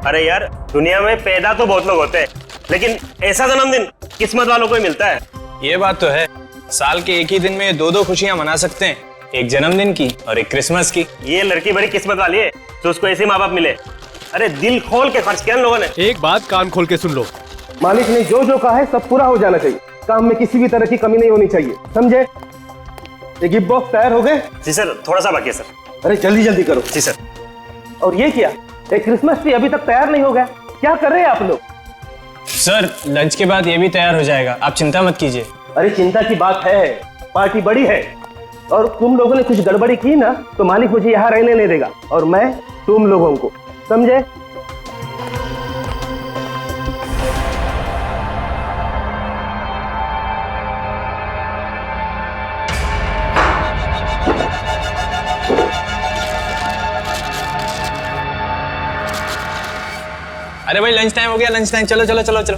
अरे यार, दुनिया में पैदा तो बहुत लोग होते हैं, लेकिन ऐसा जन्मदिन किस्मत वालों को ही मिलता है। ये बात तो है, साल के एक ही दिन में दो खुशियां मना सकते हैं, एक जन्मदिन की और एक क्रिसमस की। ये लड़की बड़ी किस्मत वाली है तो उसको ऐसे माँ बाप मिले। अरे दिल खोल के खर्च किया इन लोगों ने। एक बात कान खोल के सुन लो, मालिक ने जो जो कहा है सब पूरा हो जाना चाहिए। काम में किसी भी तरह की कमी नहीं होनी चाहिए, समझे? ये गिफ्ट बॉक्स तैयार हो गए? जी सर, थोड़ा सा बाकी है सर। अरे जल्दी जल्दी करो। जी सर। और ये क्या, एक क्रिसमस ट्री अभी तक तैयार नहीं हो गया? क्या कर रहे हैं आप लोग? सर लंच के बाद ये भी तैयार हो जाएगा, आप चिंता मत कीजिए। अरे चिंता की बात है, पार्टी बड़ी है और तुम लोगों ने कुछ गड़बड़ी की ना तो मालिक मुझे यहाँ रहने नहीं देगा और मैं तुम लोगों को, समझे? अरे भाई लंच टाइम हो गया, लंच टाइम, चलो चलो चलो चलो।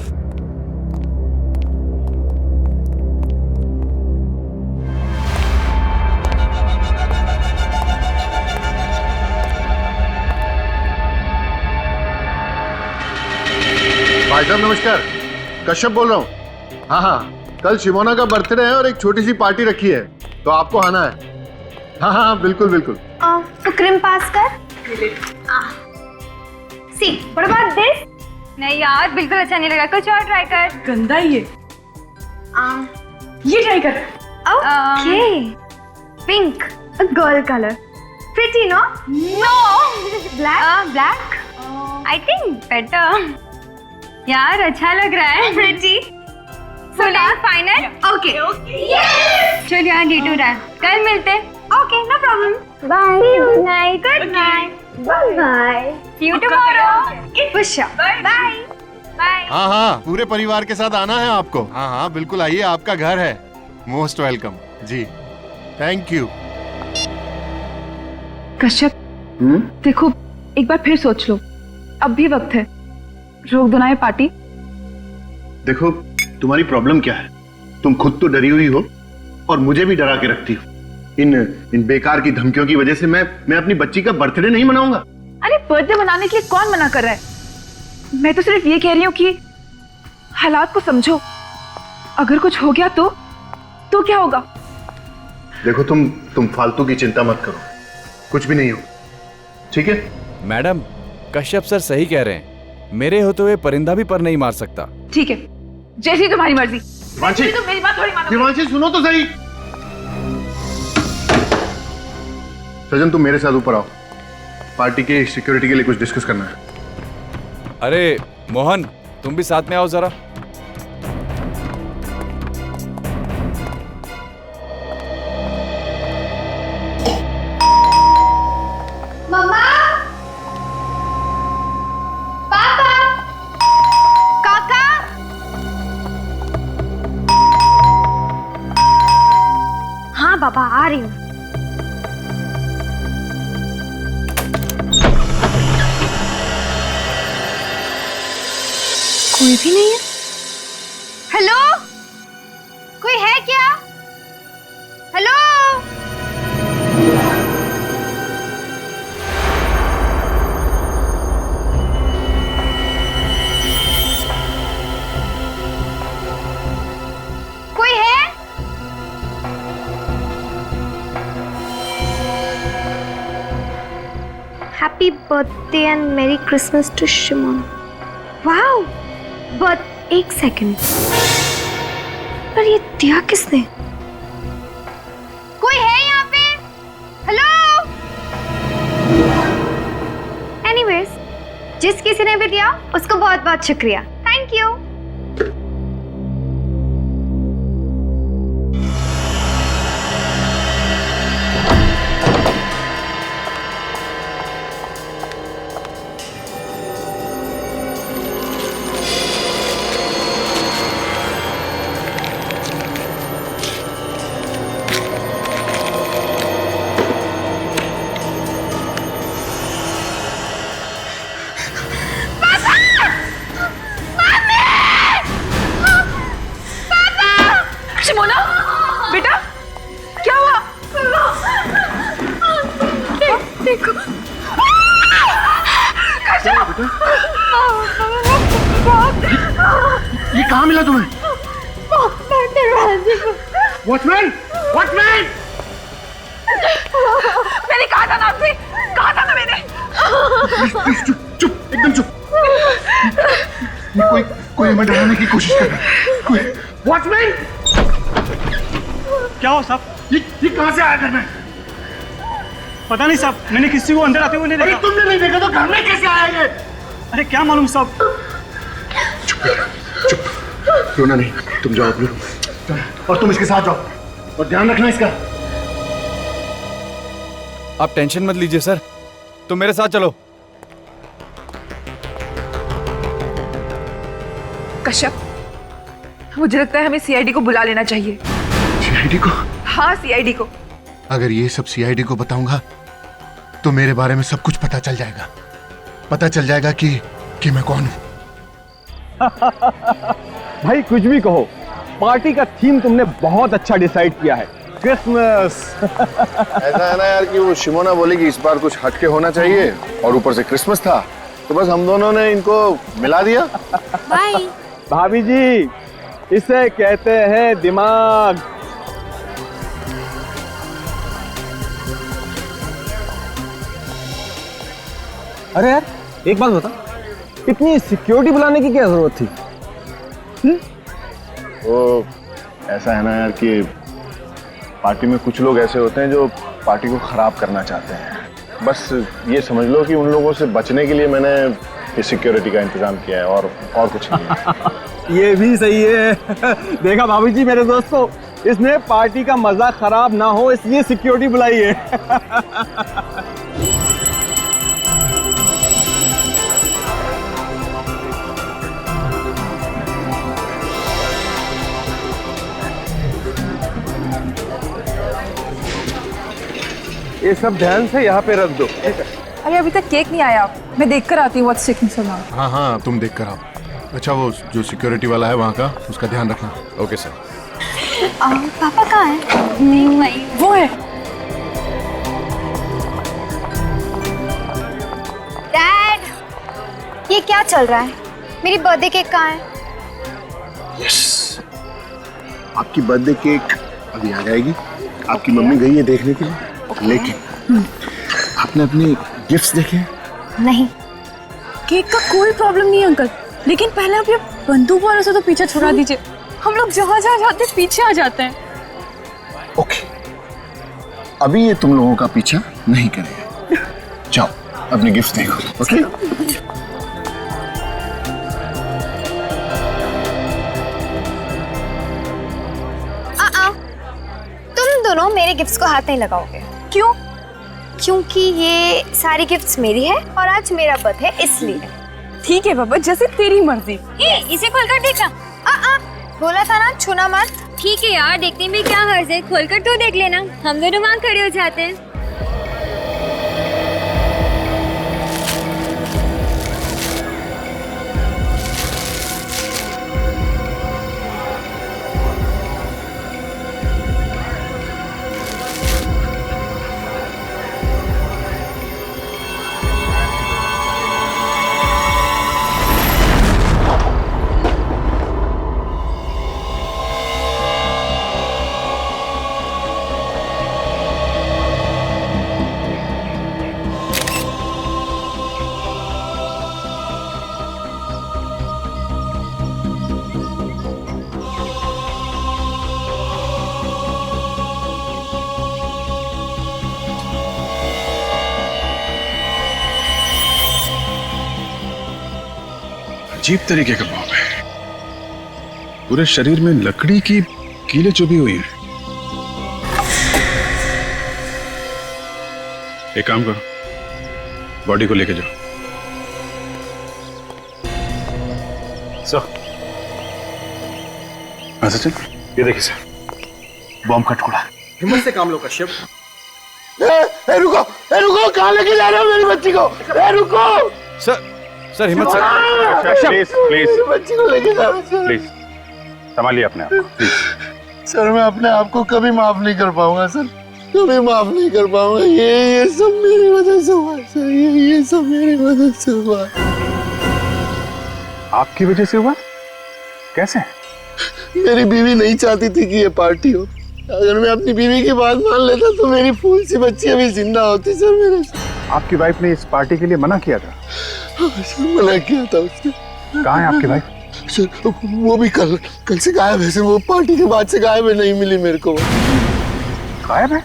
भाई साहब नमस्कार, कश्यप बोल रहा हूँ। हाँ, कल शिमोना का बर्थडे है और एक छोटी सी पार्टी रखी है, तो आपको आना है। हाँ, बिल्कुल बिल्कुल। तो क्रीम पास कर। सी, व्हाट अबाउट दिस? नहीं यार, बिल्कुल अच्छा नहीं लगा, कुछ और ट्राई कर। गंदा ही है। ये ट्राई कर। Okay, pink, a girl color. Pretty, no? No. Black? Black. I think better. यार अच्छा लग रहा है। Pretty. So now final. Okay. Yes. चल यार डे टू रहा, कल मिलते। Okay, no problem. Bye. See you. Good night. Good night. Bye. See you tomorrow. For sure. Bye. Bye. हाँ, पूरे परिवार के साथ आना है आपको। हाँ, बिल्कुल आइए, आपका घर है। मोस्ट वेलकम जी, थैंक यू। कश्यप, देखो एक बार फिर सोच लो, अब भी वक्त है, रोक दो ना ये पार्टी। देखो तुम्हारी प्रॉब्लम क्या है, तुम खुद तो डरी हुई हो और मुझे भी डरा के रखती हो। इन बेकार की धमकियों की वजह से मैं अपनी बच्ची का बर्थडे नहीं मनाऊंगा। अरे बर्थडे मनाने के लिए कौन मना कर रहा है? मैं तो सिर्फ ये कह रही हूँ कि हालात को समझो, अगर कुछ हो गया तो क्या होगा? देखो तुम फालतू की चिंता मत करो, कुछ भी नहीं हो, ठीक है? मैडम, कश्यप सर सही कह रहे हैं, मेरे होते हुए परिंदा भी पर नहीं मार सकता। ठीक है, जैसी तुम्हारी मर्जी। वांछी, तो मेरी बात थोड़ी मानो। देवांशी सुनो तो सही। सजन तुम मेरे साथ ऊपर आओ, पार्टी के सिक्योरिटी के लिए कुछ डिस्कस करना है। अरे मोहन, तुम भी साथ में आओ जरा। मम्मा, पापा, काका। हाँ बाबा, आ रही हूँ। कोई भी नहीं है। हेलो, कोई है क्या? हेलो, कोई है? Happy birthday and merry Christmas to Shimon. Wow, but एक सेकंड, पर ये दिया किसने? कोई है यहाँ पे? हेलो? एनीवेज, जिस किसी ने भी दिया उसको बहुत बहुत शुक्रिया, थैंक यू। शिमोना, बेटा क्या हुआ? देखो, कहाँ मिला तुम्हें? दरवाजे को। Watchman, watchman! मैंने कहा था ना आपसे, कहा था ना मैंने। चुप चुप, एकदम चुप। ये कोई हमें डराने की कोशिश कर रहा है। कोई वॉचमैन! क्या हो साहब? ये कहाँ से आया घर में? पता नहीं साहब, मैंने किसी को अंदर आते हुए नहीं अरे देखा। तुमने नहीं देखा तो घर में कैसे आया ये? अरे क्या मालूम साहब। चुप, रोना नहीं, तुम जाओ अपने रूम में और तुम इसके साथ जाओ और ध्यान रखना इसका। आप टेंशन मत लीजिए सर, तुम मेरे साथ चलो। कश्यप, मुझे लगता है हमें सीआईडी को बुला लेना चाहिए। सीआईडी को? हाँ, सीआईडी को। अगर ये सब सीआईडी को बताऊंगा तो मेरे बारे में सब कुछ पता चल जाएगा। पता चल जाएगा कि मैं कौन हूं। भाई कुछ भी कहो, पार्टी का थीम तुमने बहुत अच्छा डिसाइड किया है, क्रिसमस। ऐसा है ना यार कि वो शिमोना बोली कि इस बार कुछ हटके होना चाहिए और ऊपर से क्रिसमस था, तो बस हम दोनों ने इनको मिला दिया। बाय। भाभी जी, इसे कहते हैं दिमाग। अरे यार, एक बात बता, इतनी सिक्योरिटी बुलाने की क्या जरूरत थी? वो ऐसा है ना यार कि पार्टी में कुछ लोग ऐसे होते हैं जो पार्टी को खराब करना चाहते हैं। बस ये समझ लो कि उन लोगों से बचने के लिए मैंने ये सिक्योरिटी का इंतजाम किया है और कुछ नहीं। ये भी सही है। देखा भाभी जी मेरे दोस्तों, इसने पार्टी का मजा खराब ना हो इसलिए सिक्योरिटी बुलाई है। ये सब ध्यान से यहाँ पे रख दो। अरे अभी तक केक नहीं आया, मैं देख कर आती हूँ व्हाट्स टेकिंग सो लॉन्ग। हाँ, तुम देख कर आओ। अच्छा, वो जो सिक्योरिटी वाला है वहाँ का, उसका ध्यान रखना। Okay sir. पापा कहाँ है? वो है। डैड, ये क्या चल रहा है? मेरी बर्थडे केक कहाँ है? यस, आपकी बर्थडे केक अभी आ जाएगी। आपकी मम्मी गई है देखने के लिए। लेकिन आपने अपने गिफ्ट्स देखे? नहीं। केक का कोई प्रॉब्लम नहीं अंकल, लेकिन पहले आप ये बंदूक वालों से तो पीछे छुड़ा दीजिए। हम लोग जहाँ जहाँ जाते पीछे आ जाते हैं। ओके, अभी ये तुम लोगों का पीछा नहीं करेगा। जाओ अपने गिफ्ट देखो। ओके? तुम दोनों मेरे गिफ्ट्स को हाथ नहीं लगाओगे। क्यों? क्योंकि ये सारी गिफ्ट्स मेरी है और आज मेरा बर्थडे है इसलिए। ठीक है बाबा, जैसे तेरी मर्जी। इसे खोलकर देखना। बोला था ना छूना मत। ठीक है यार, देखने में क्या हर्ज है, खोलकर तो देख लेना। हम दोनों वहाँ खड़े हो जाते हैं। अजीब तरीके का बॉम्ब है, पूरे शरीर में लकड़ी की कीलें चुभी हुई हैं। एक काम करो, बॉडी को लेके जाओ। सर, चल, ये देखिए सर, बॉम्ब का टुकड़ा। हिम्मत से काम लो कश्यप। रुको, कहाँ लेके जा रहे हो मेरी बच्ची को? रुको सर हिम्मत से। प्लीज बच्ची को लेके जा रहे हो। प्लीज संभालिए अपने आप को, प्लीज। सर, मैं अपने आप को कभी माफ नहीं कर पाऊंगा सर, कभी माफ नहीं कर पाऊंगा। ये सब मेरी वजह से हुआ सर, ये सब मेरी वजह से हुआ। आपकी वजह से हुआ? कैसे? मेरी बीवी नहीं चाहती थी कि ये पार्टी हो। अगर मैं अपनी बीवी की बात मान लेता तो मेरी फूल सी बच्ची अभी जिंदा होती सर मेरे से। आपकी वाइफ ने इस पार्टी के लिए मना किया था? सर मना किया था उसने। कहाँ है आपकी वाइफ? सर वो भी कल से गायब है सर। वो पार्टी के बाद से गायब है, नहीं मिली मेरे को। गायब है?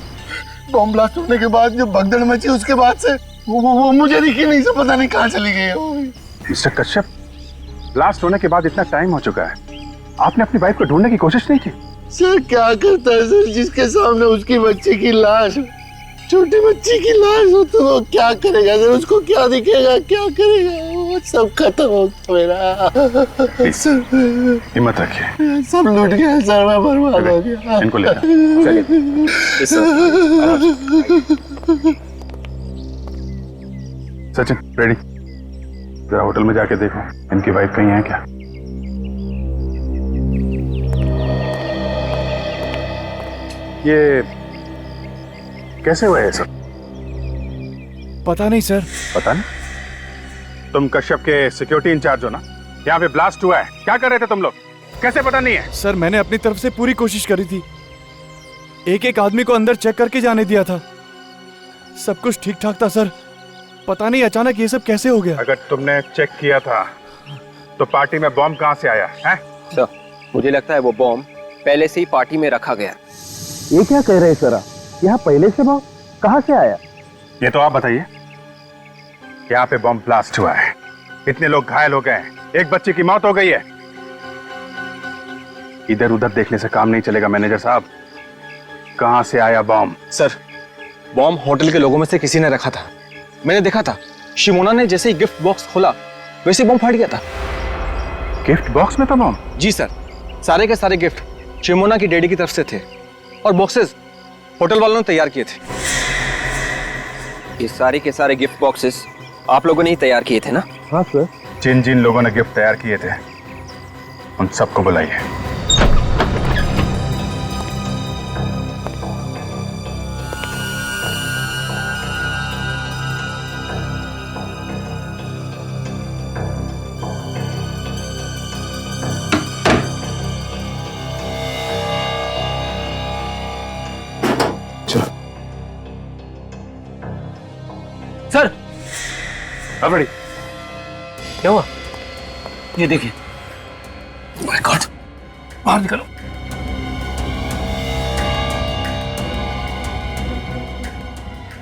बॉम्ब ब्लास्ट होने के बाद जो भगदड़ मची उसके बाद से वो मुझे दिखी नहीं सर। पता नहीं कहाँ चली गई है वो। मिस्टर कश्यप, ब्लास्ट होने के बाद इतना टाइम हो चुका है, आपने अपनी वाइफ को ढूंढने की कोशिश नहीं की? सर क्या करता है सर, जिसके सामने उसकी बच्ची की लाश, छोटी बच्ची की लाश हो तो वो क्या करेगा सर? उसको क्या दिखेगा, क्या करेगा? वो सब खत्म हो गया मेरा। सर हिम्मत रखिए। सब लूट गया सर, मैं बर्बाद हो गया। इनको लेना चलिए। सचिन रेडी, जरा होटल में जाके देखो इनकी वाइफ कहीं है क्या। ये कैसे हुआ है सब? पता नहीं सर। पता नहीं? तुम कश्यप के सिक्योरिटी इंचार्ज हो ना? यहाँ पे ब्लास्ट हुआ है, क्या कर रहे थे तुम लोग? कैसे पता नहीं है? सर मैंने अपनी तरफ से पूरी कोशिश करी थी, एक एक आदमी को अंदर चेक करके जाने दिया था, सब कुछ ठीक ठाक था सर। पता नहीं अचानक ये सब कैसे हो गया। अगर तुमने चेक किया था तो पार्टी में बॉम्ब कहाँ से आया है? सर मुझे लगता है वो बॉम्ब पहले से ही पार्टी में रखा गया। ये क्या कह रहे हैं सर आप? यहाँ पहले से बॉम्ब कहाँ से आया? ये तो आप बताइए। यहाँ पे बॉम्ब ब्लास्ट हुआ है, इतने लोग घायल हो गए, एक बच्चे की मौत हो गई है। इधर उधर देखने से काम नहीं चलेगा मैनेजर साहब। कहाँ से आया बॉम्ब? सर बॉम्ब होटल के लोगों में से किसी ने रखा था, मैंने देखा था। शिमोना ने जैसे ही गिफ्ट बॉक्स खोला वैसे बॉम्ब फट गया था। गिफ्ट बॉक्स में था बॉम्ब? जी सर, सारे के सारे गिफ्ट शिमोना की डैडी की तरफ से थे और बॉक्सेस होटल वालों ने तैयार किए थे। ये सारे के सारे गिफ्ट बॉक्सेस आप लोगों ने ही तैयार किए थे ना? हाँ सर। जिन जिन लोगों ने गिफ्ट तैयार किए थे उन सबको बुलाइए। सर अब रेडी? क्या हुआ? ये देखिए। माय गॉड, बाहर निकलो।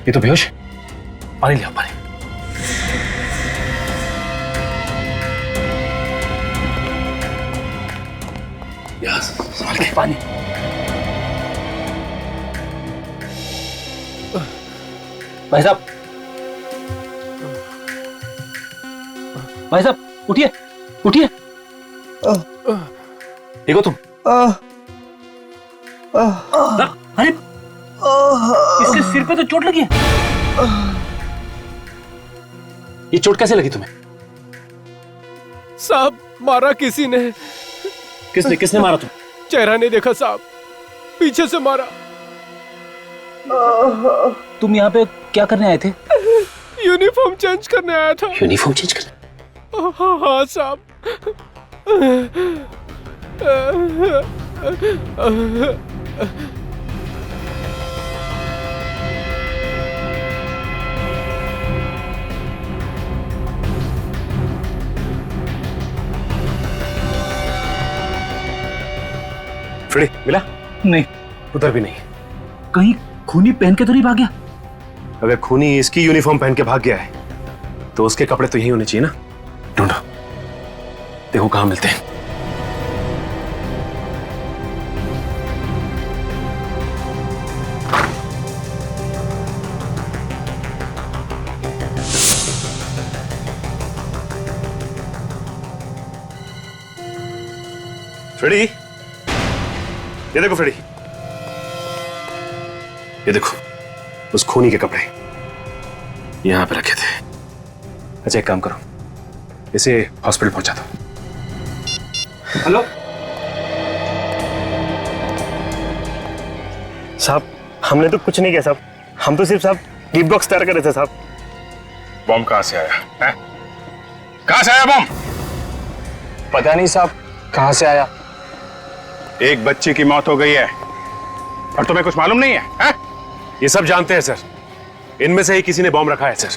ये तो बेहोश। पानी लिया, पानी। यस, संभाल के पानी। भाई साहब, भाई साहब उठिए, उठिए। देखो तुम। अरे इसके सिर पे तो चोट लगी है। ये चोट कैसे लगी तुम्हें? साहब मारा किसी ने। किसने मारा तुम? चेहरा नहीं देखा साहब, पीछे से मारा। तुम यहाँ पे क्या करने आए थे? यूनिफॉर्म चेंज करने आया था। यूनिफॉर्म चेंज करने? हाँ साहब। फ्रेडी मिला? नहीं, उधर भी नहीं। कहीं खूनी पहन के तो नहीं भाग गया? अगर खूनी इसकी यूनिफॉर्म पहन के भाग गया है तो उसके कपड़े तो यही होने चाहिए ना। ढूंढो, देखो कहां मिलते हैं। फ्रेडी, ये देखो फ्रेडी, ये देखो उस खूनी के कपड़े यहां पे रखे थे। अच्छा एक काम करो, इसे हॉस्पिटल पहुंचा दो। हेलो साहब, हमने तो कुछ नहीं किया साहब, हम तो सिर्फ साहब गिफ्ट बॉक्स तैयार कर रहे थे साहब। बॉम्ब कहां से आया है? कहां से आया बॉम्ब? पता नहीं साहब, कहां से आया? एक बच्चे की मौत हो गई है और तुम्हें कुछ मालूम नहीं है? ये सब जानते हैं सर, इनमें से ही किसी ने बॉम्ब रखा है सर।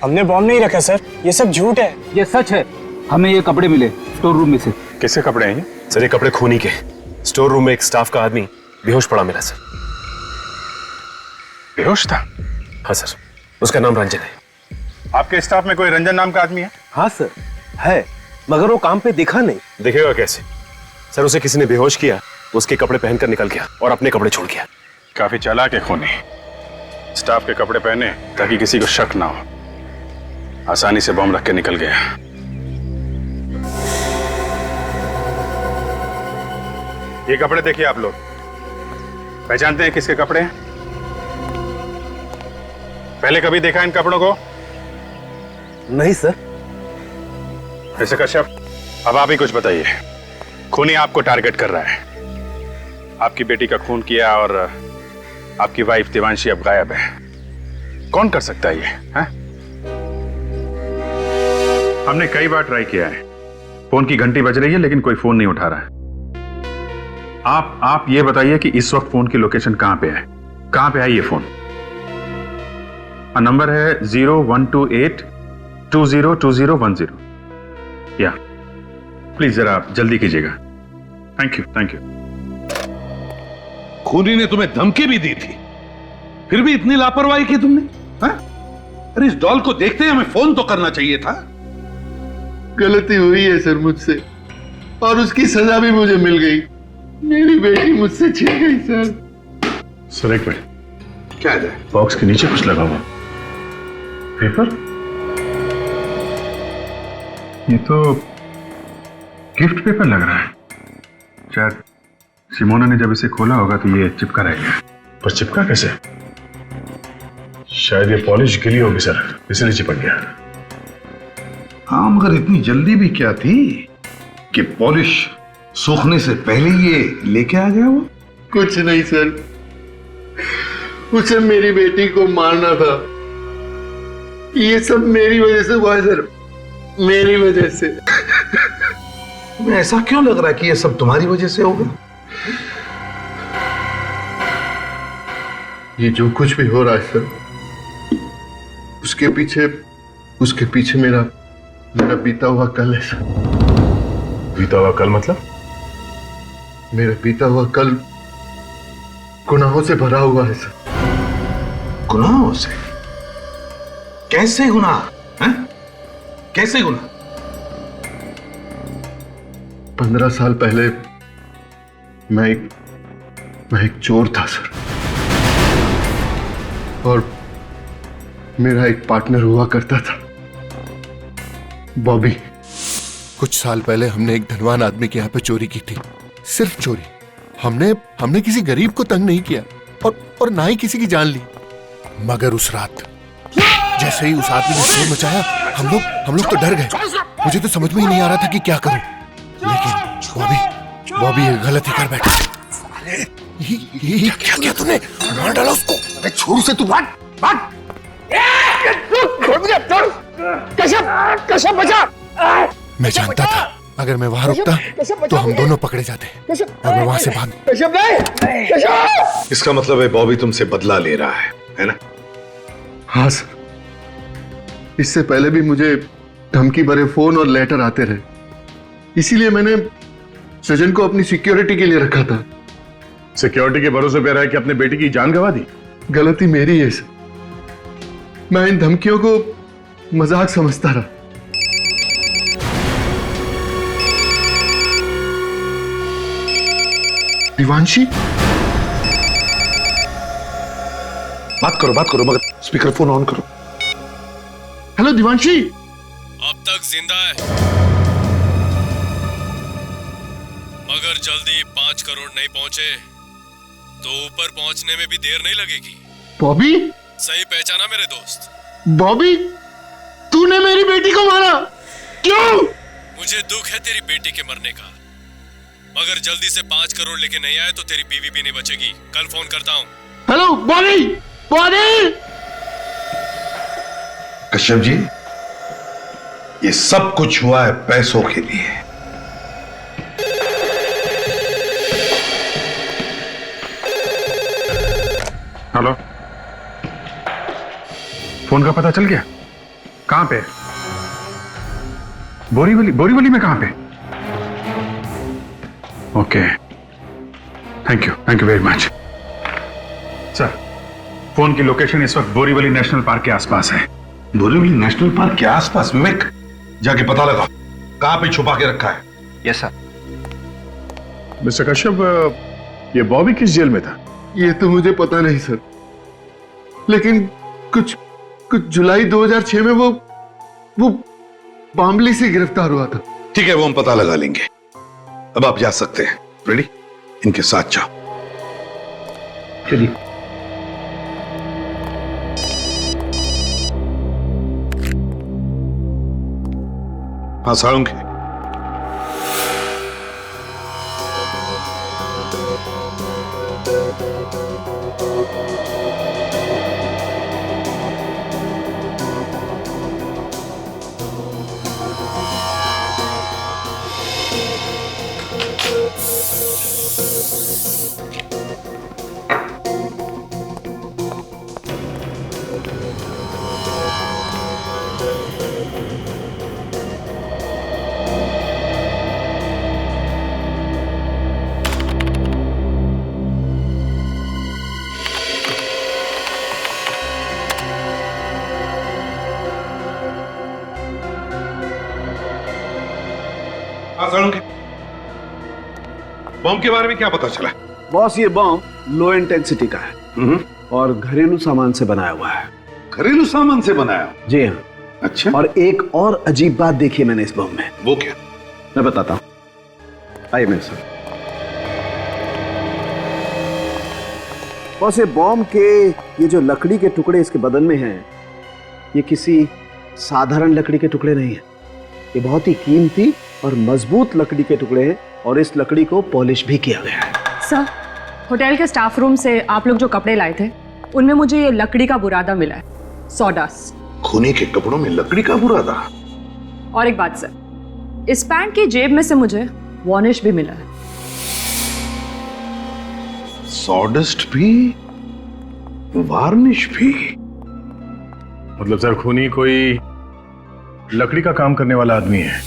हमने बॉम्ब नहीं रखा सर, ये सब झूठ है। ये सच है, हमें ये कपड़े मिले स्टोर रूम में से। किसके कपड़े हैं ये? सर ये कपड़े खूनी के, स्टोर रूम में एक स्टाफ का आदमी बेहोश पड़ा मिला सर। बेहोश था? हाँ सर, उसका नाम रंजन है। आपके स्टाफ में कोई रंजन नाम का आदमी है? हाँ सर है, मगर वो काम पे दिखा नहीं। दिखेगा कैसे सर, उसे किसी ने बेहोश किया, उसके कपड़े पहनकर निकल गया और अपने कपड़े छोड़ गया। काफी चालाक है खूनी। स्टाफ के कपड़े पहने ताकि किसी को शक ना हो, आसानी से बम रख के निकल गया। ये कपड़े देखिए आप लोग, पहचानते हैं किसके कपड़े हैं? पहले कभी देखा इन कपड़ों को? नहीं सर। ऐसे कश्यप, अब आप ही कुछ बताइए। खूनी आपको टारगेट कर रहा है, आपकी बेटी का खून किया और आपकी वाइफ देवांशी अब गायब है। कौन कर सकता है ये? है? हमने कई बार ट्राई किया है, फोन की घंटी बज रही है लेकिन कोई फोन नहीं उठा रहा है। आप ये बताइए कि इस वक्त फोन की लोकेशन कहां पे है? कहां पे है ये फोन? नंबर है 0128202010। या प्लीज जरा आप जल्दी कीजिएगा। Thank you, thank you. खूनी ने तुम्हें धमकी भी दी थी, फिर भी इतनी लापरवाही की तुमने? हाँ? अरे इस डॉल को देखते ही हमें फोन तो करना चाहिए था। गलती हुई है सर मुझसे, और उसकी सजा भी मुझे मिल गई। मेरी बेटी मुझसे छिन गई सर। सर एक मिनट, क्या है? बॉक्स के नीचे कुछ लगा हुआ पेपर? ये तो गिफ्ट पेपर लग रहा है। शायद सिमोना ने जब इसे खोला होगा तो ये चिपका रहेगा। पर चिपका कैसे? शायद ये पॉलिश गिली होगी सर, इसलिए चिपक गया। हाँ, मगर इतनी जल्दी भी क्या थी कि पॉलिश सूखने से पहले ये लेके आ गया वो? कुछ नहीं सर, उसे मेरी बेटी को मारना था। ये सब मेरी वजह से हुआ है सर, मेरी वजह से। तुम्हें ऐसा क्यों लग रहा है कि ये सब तुम्हारी वजह से होगा? ये जो कुछ भी हो रहा है सर, उसके पीछे मेरा बीता हुआ कल है सर। बीता हुआ कल मतलब? मेरा बीता हुआ कल गुनाहों से भरा हुआ है सर। गुनाहों से? कैसे गुनाह? हैं? कैसे गुनाह? 15 साल पहले मैं एक चोर था सर, और मेरा एक पार्टनर हुआ करता था, बॉबी। कुछ साल पहले हमने एक धनवान आदमी के यहाँ पे चोरी की थी, सिर्फ चोरी। हमने किसी गरीब को तंग नहीं किया और ना ही किसी की जान ली। मगर उस रात जैसे ही उस आदमी ने शोर मचाया, हम लोग तो डर गए। मुझे तो समझ में ही नहीं आ रहा था कि क्या करूं। लेकिन बॉबी ये गलती कर बैठा। ये क्या किया तूने? मार डाला उसको। अरे छोड़ उसे, तू भाग। कश्यप बचा। मैं जानता था अगर मैं वहां रुकता तो हम दोनों पकड़े जाते, और मैं वहां से भाग। इसका मतलब है बॉबी तुमसे बदला ले रहा है ना? हाँ सर, इससे पहले भी मुझे धमकी भरे फोन और लेटर आते रहे, इसीलिए मैंने सजन को अपनी सिक्योरिटी के लिए रखा था। सिक्योरिटी के भरोसे पे रह के अपने बेटी की जान गंवा दी? गलती मेरी है सर, मैं इन धमकियों को मजाक समझता रहा। दिवांशी, बात करो मगर स्पीकर फोन ऑन करो। हेलो दिवांशी। अब तक जिंदा है, मगर जल्दी 5 करोड़ नहीं पहुंचे तो ऊपर पहुंचने में भी देर नहीं लगेगी। बॉबी? सही पहचाना मेरे दोस्त? बॉबी, तूने मेरी बेटी को मारा, क्यों? मुझे दुख है तेरी बेटी के मरने का, मगर जल्दी से 5 करोड़ लेके नहीं आए तो तेरी बीवी भी नहीं बचेगी। कल फोन करता हूँ। हेलो बॉबी। कश्यप जी, ये सब कुछ हुआ है पैसों के लिए। हेलो, फोन का पता चल गया? कहां पे? बोरीवली में कहां पे? Okay, thank you very much. Sir, phone की लोकेशन इस वक्त बोरीवली नेशनल पार्क के आसपास है। बोरीवली नेशनल पार्क के आसपास? विवेक, जाके पता लगा कहां पे छुपा के रखा है। Yes sir. मिस्टर कश्यप, ये बॉबी किस जेल में था? ये तो मुझे पता नहीं सर, लेकिन कुछ जुलाई 2006 में वो बामली से गिरफ्तार हुआ था। ठीक है, वो हम पता लगा लेंगे। अब आप जा सकते हैं। रेडी? इनके साथ जाओ। चलिए। हाँ साळुंखे, बम के बारे में क्या पता चला? बॉस, ये बम लो इंटेंसिटी का है और घरेलू सामान से बनाया हुआ है। घरेलू सामान से बनाया? जी हाँ। अच्छा। और एक और अजीब बात देखी मैंने इस बम में। वो क्या? मैं बताता हूँ, आइए मेरे साथ। बॉस, ये बम के ये जो लकड़ी के टुकड़े इसके बदन में हैं, ये किसी साधारण लकड़ी के टुकड़े नहीं है। ये बहुत ही कीमती और मजबूत लकड़ी के टुकड़े हैं और इस लकड़ी को पॉलिश भी किया गया है। सर, होटल के स्टाफ रूम से आप लोग जो कपड़े लाए थे उनमें मुझे ये लकड़ी का बुरादा मिला है, सॉडास्ट। खूनी के कपड़ों में लकड़ी का बुरादा? और एक बात सर, इस पैंट की जेब में से मुझे वार्निश भी मिला है। सॉडस्ट भी, वार्निश भी? मतलब सर, खूनी कोई लकड़ी का काम करने वाला आदमी है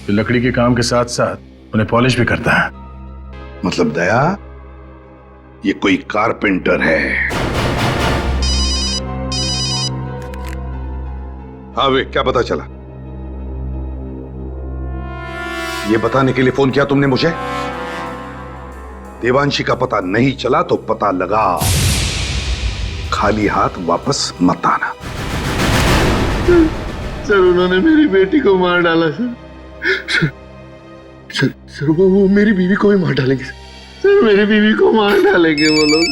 जो लकड़ी के काम के साथ साथ उन्हें पॉलिश भी करता है। मतलब दया, ये कोई कारपेंटर है। हाँ वे, क्या पता चला? ये बताने के लिए फोन किया तुमने मुझे? देवांशी का पता नहीं चला तो पता लगा। खाली हाथ वापस मत आना। सर, उन्होंने मेरी बेटी को मार डाला सर। सर, वो मेरी बीवी को भी मार डालेंगे सर। मेरी बीवी को मार डालेंगे वो लोग।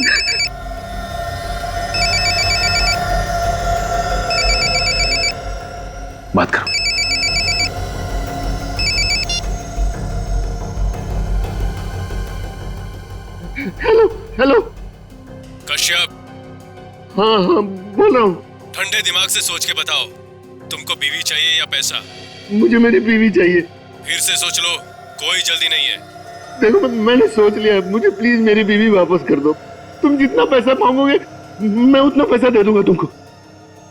बात करो। हेलो कश्यप। हाँ, बोल रहा हूँ। ठंडे दिमाग से सोच के बताओ, तुमको बीवी चाहिए या पैसा? मुझे मेरी बीवी चाहिए। फिर से सोच लो, कोई जल्दी नहीं है। देखो, मैंने सोच लिया, मुझे प्लीज मेरी बीवी वापस कर दो। तुम जितना पैसा मांगोगे मैं उतना पैसा दे दूंगा तुमको।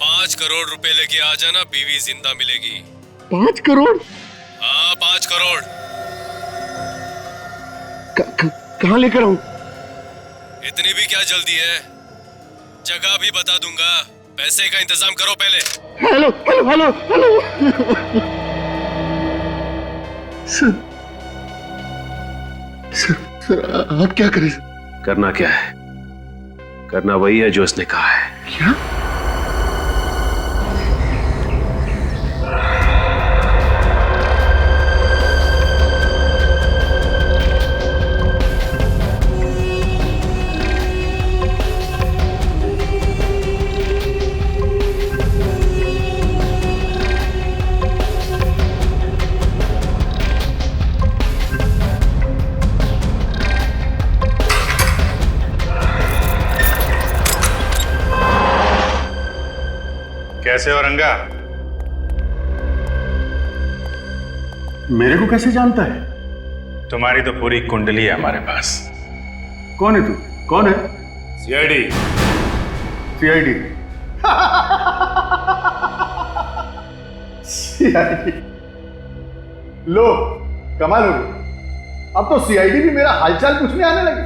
5 करोड़ रुपए लेके आ जाना, बीवी जिंदा मिलेगी। 5 करोड़? हाँ, 5 करोड़। कहाँ लेकर आऊं? इतनी भी क्या जल्दी है, जगह भी बता दूंगा, पैसे का इंतजाम करो पहले। Hello hello hello hello. Sir, आप क्या करें? करना क्या है? करना वही है जो उसने कहा है। क्या? कैसे हो रंगा? मेरे को कैसे जानता है? तुम्हारी तो पूरी कुंडली है हमारे पास। कौन है तू? कौन है? सीआईडी। सीआईडी। सीआईडी, लो कमाल हो गई। अब तो सीआईडी भी मेरा हालचाल पूछने आने लगी।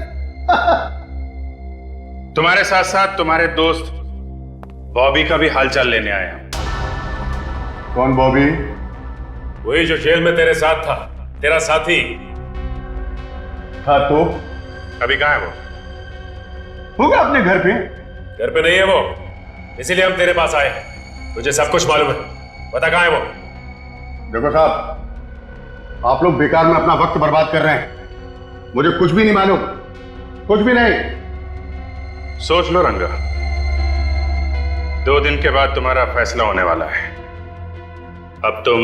तुम्हारे साथ साथ तुम्हारे दोस्त बॉबी का भी हालचाल लेने आया। कौन बॉबी? वही जो जेल में तेरे साथ था, तेरा साथी। हाँ तो अभी कहाँ है वो? होगा अपने घर पे। घर पे नहीं है वो, इसीलिए हम तेरे पास आए हैं। तुझे सब कुछ मालूम है, बता कहाँ है वो? देखो साहब, आप लोग बेकार में अपना वक्त बर्बाद कर रहे हैं। मुझे कुछ भी नहीं मालूम, कुछ भी नहीं। सोच लो रंगा, 2 दिन के बाद तुम्हारा फैसला होने वाला है। अब तुम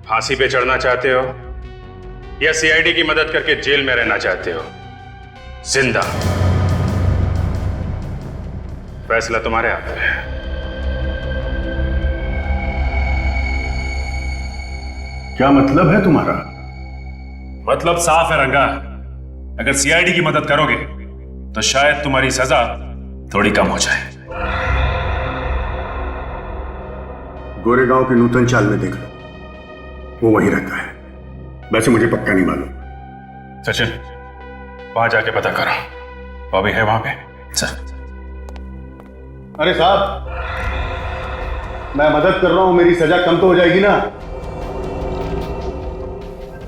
फांसी पे चढ़ना चाहते हो या सीआईडी की मदद करके जेल में रहना चाहते हो जिंदा? फैसला तुम्हारे हाथ में है। क्या मतलब है तुम्हारा? मतलब साफ है रंगा, अगर सीआईडी की मदद करोगे तो शायद तुम्हारी सजा थोड़ी कम हो जाए। गोरेगांव के नूतन चाल में देख लो, वो वहीं रहता है। वैसे मुझे पक्का नहीं मालूम। सचिन, वहां जाके पता करो, बॉबी है वहां पे। चल। अरे साहब, मैं मदद कर रहा हूं, मेरी सजा कम तो हो जाएगी ना।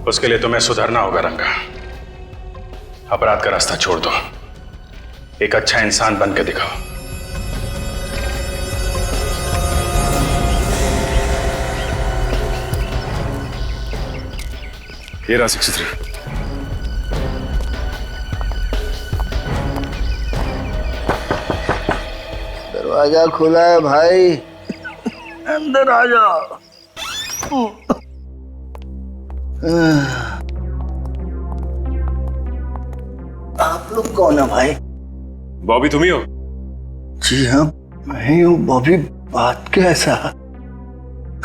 उसके लिए तुम्हें सुधरना होगा रंगा। अपराध का रास्ता छोड़ दो, एक अच्छा इंसान बन के दिखाओ। ये रहा 63। दरवाजा खुला है भाई, अंदर आ जाओ। आप लोग कौन है भाई? बॉबी तुम ही हो? जी हाँ, मैं ही हूँ। बॉबी, बात क्या ऐसा?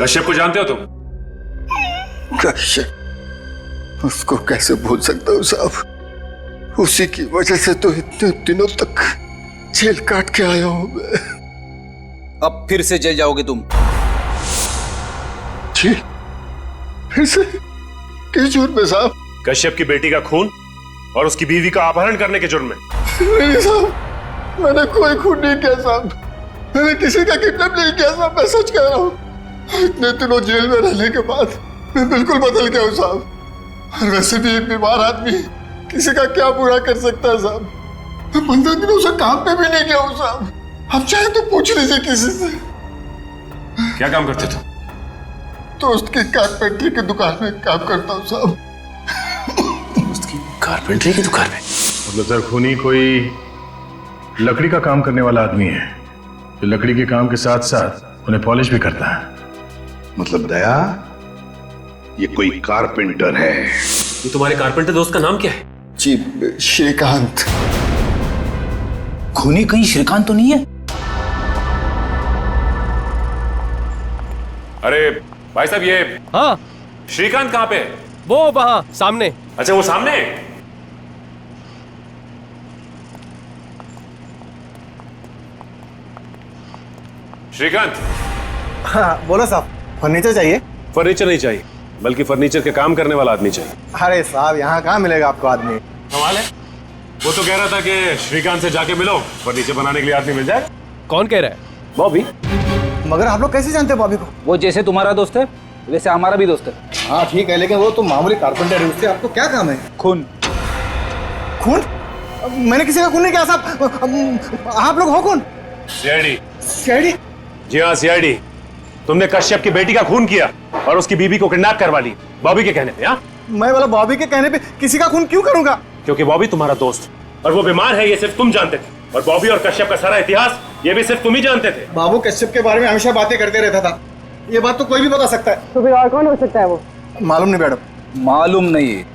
कश्यप को जानते हो तुम? कश्यप? उसको कैसे भूल सकता हूँ साहब, उसी की वजह से तो इतने दिनों तक जेल काट के आया हूँ मैं। अब फिर से जेल जाओगे तुम? जी, फिर से? किस जुर्म में साहब? कश्यप की बेटी का खून और उसकी बीवी का अपहरण करने के जुर्म में। नहीं साहब, मैंने कोई खून नहीं किया साहब, मैंने किसी का किडनैप नहीं किया साहब, मैं सच कह रहा हूँ। इतने दिनों जेल में रहने के बाद मैं बिल्कुल बदल गया हूँ साहब। और वैसे भी एक बीमार आदमी किसी का क्या बुरा कर सकता है साहब। मैं 15 दिनों से काम पे भी नहीं गया हूँ साहब, आप चाहे तो पूछ लीजिए किसी से। क्या काम करते तुम? दोस्त की कारपेंटरी की दुकान में काम करता हूँ साहब। दोस्त की कारपेंटरी की दुकान में? मतलब सर, खूनी कोई लकड़ी का काम करने वाला आदमी है जो लकड़ी के काम के साथ साथ उन्हें पॉलिश भी करता है। मतलब दया, ये कोई कारपेंटर है। ये तुम्हारे कारपेंटर दोस्त का नाम क्या है? जी, श्रीकांत। खूनी कहीं श्रीकांत तो नहीं है? अरे भाई साहब, ये हाँ, श्रीकांत कहाँ पे है? वो वहां सामने। अच्छा, वो सामने। श्रीकांत। हाँ बोलो साहब, फर्नीचर चाहिए? फर्नीचर नहीं चाहिए, बल्कि फर्नीचर के काम करने वाला आदमी चाहिए। अरे साहब, यहाँ कहाँ मिलेगा आपको आदमी? कमाल है, वो तो कह रहा था कि श्रीकांत से जाके मिलो, फर्नीचर बनाने के लिए आदमी मिल जाए। कौन कह रहा है? बॉबी। मगर आप लोग कैसे जानते हैं बॉबी को? वो जैसे तुम्हारा दोस्त है वैसे हमारा भी दोस्त है। हाँ ठीक है, लेकिन वो तो मामूली कारपेंटर है, उससे आपको क्या काम है? खून। खून? मैंने किसी का खून नहीं किया साहब। आप लोग हो कौन? सीआईडी। सीआईडी? जी हाँ, सीआईडी। तुमने कश्यप की बेटी का खून किया और उसकी बीवी को किडनैप करवा ली बॉबी के कहने पे। हाँ, मैं बोला बॉबी के कहने पे किसी का खून क्यों करूंगा? क्योंकि बॉबी तुम्हारा दोस्त और वो बीमार है, ये सिर्फ तुम जानते थे। और बॉबी और कश्यप का सारा इतिहास ये भी सिर्फ तुम ही जानते थे। बाबू कश्यप के बारे में हमेशा बातें करते रहता था, ये बात तो कोई भी बता सकता है। तो फिर और कौन हो सकता है वो? मालूम नहीं मैडम। मालूम नहीं है?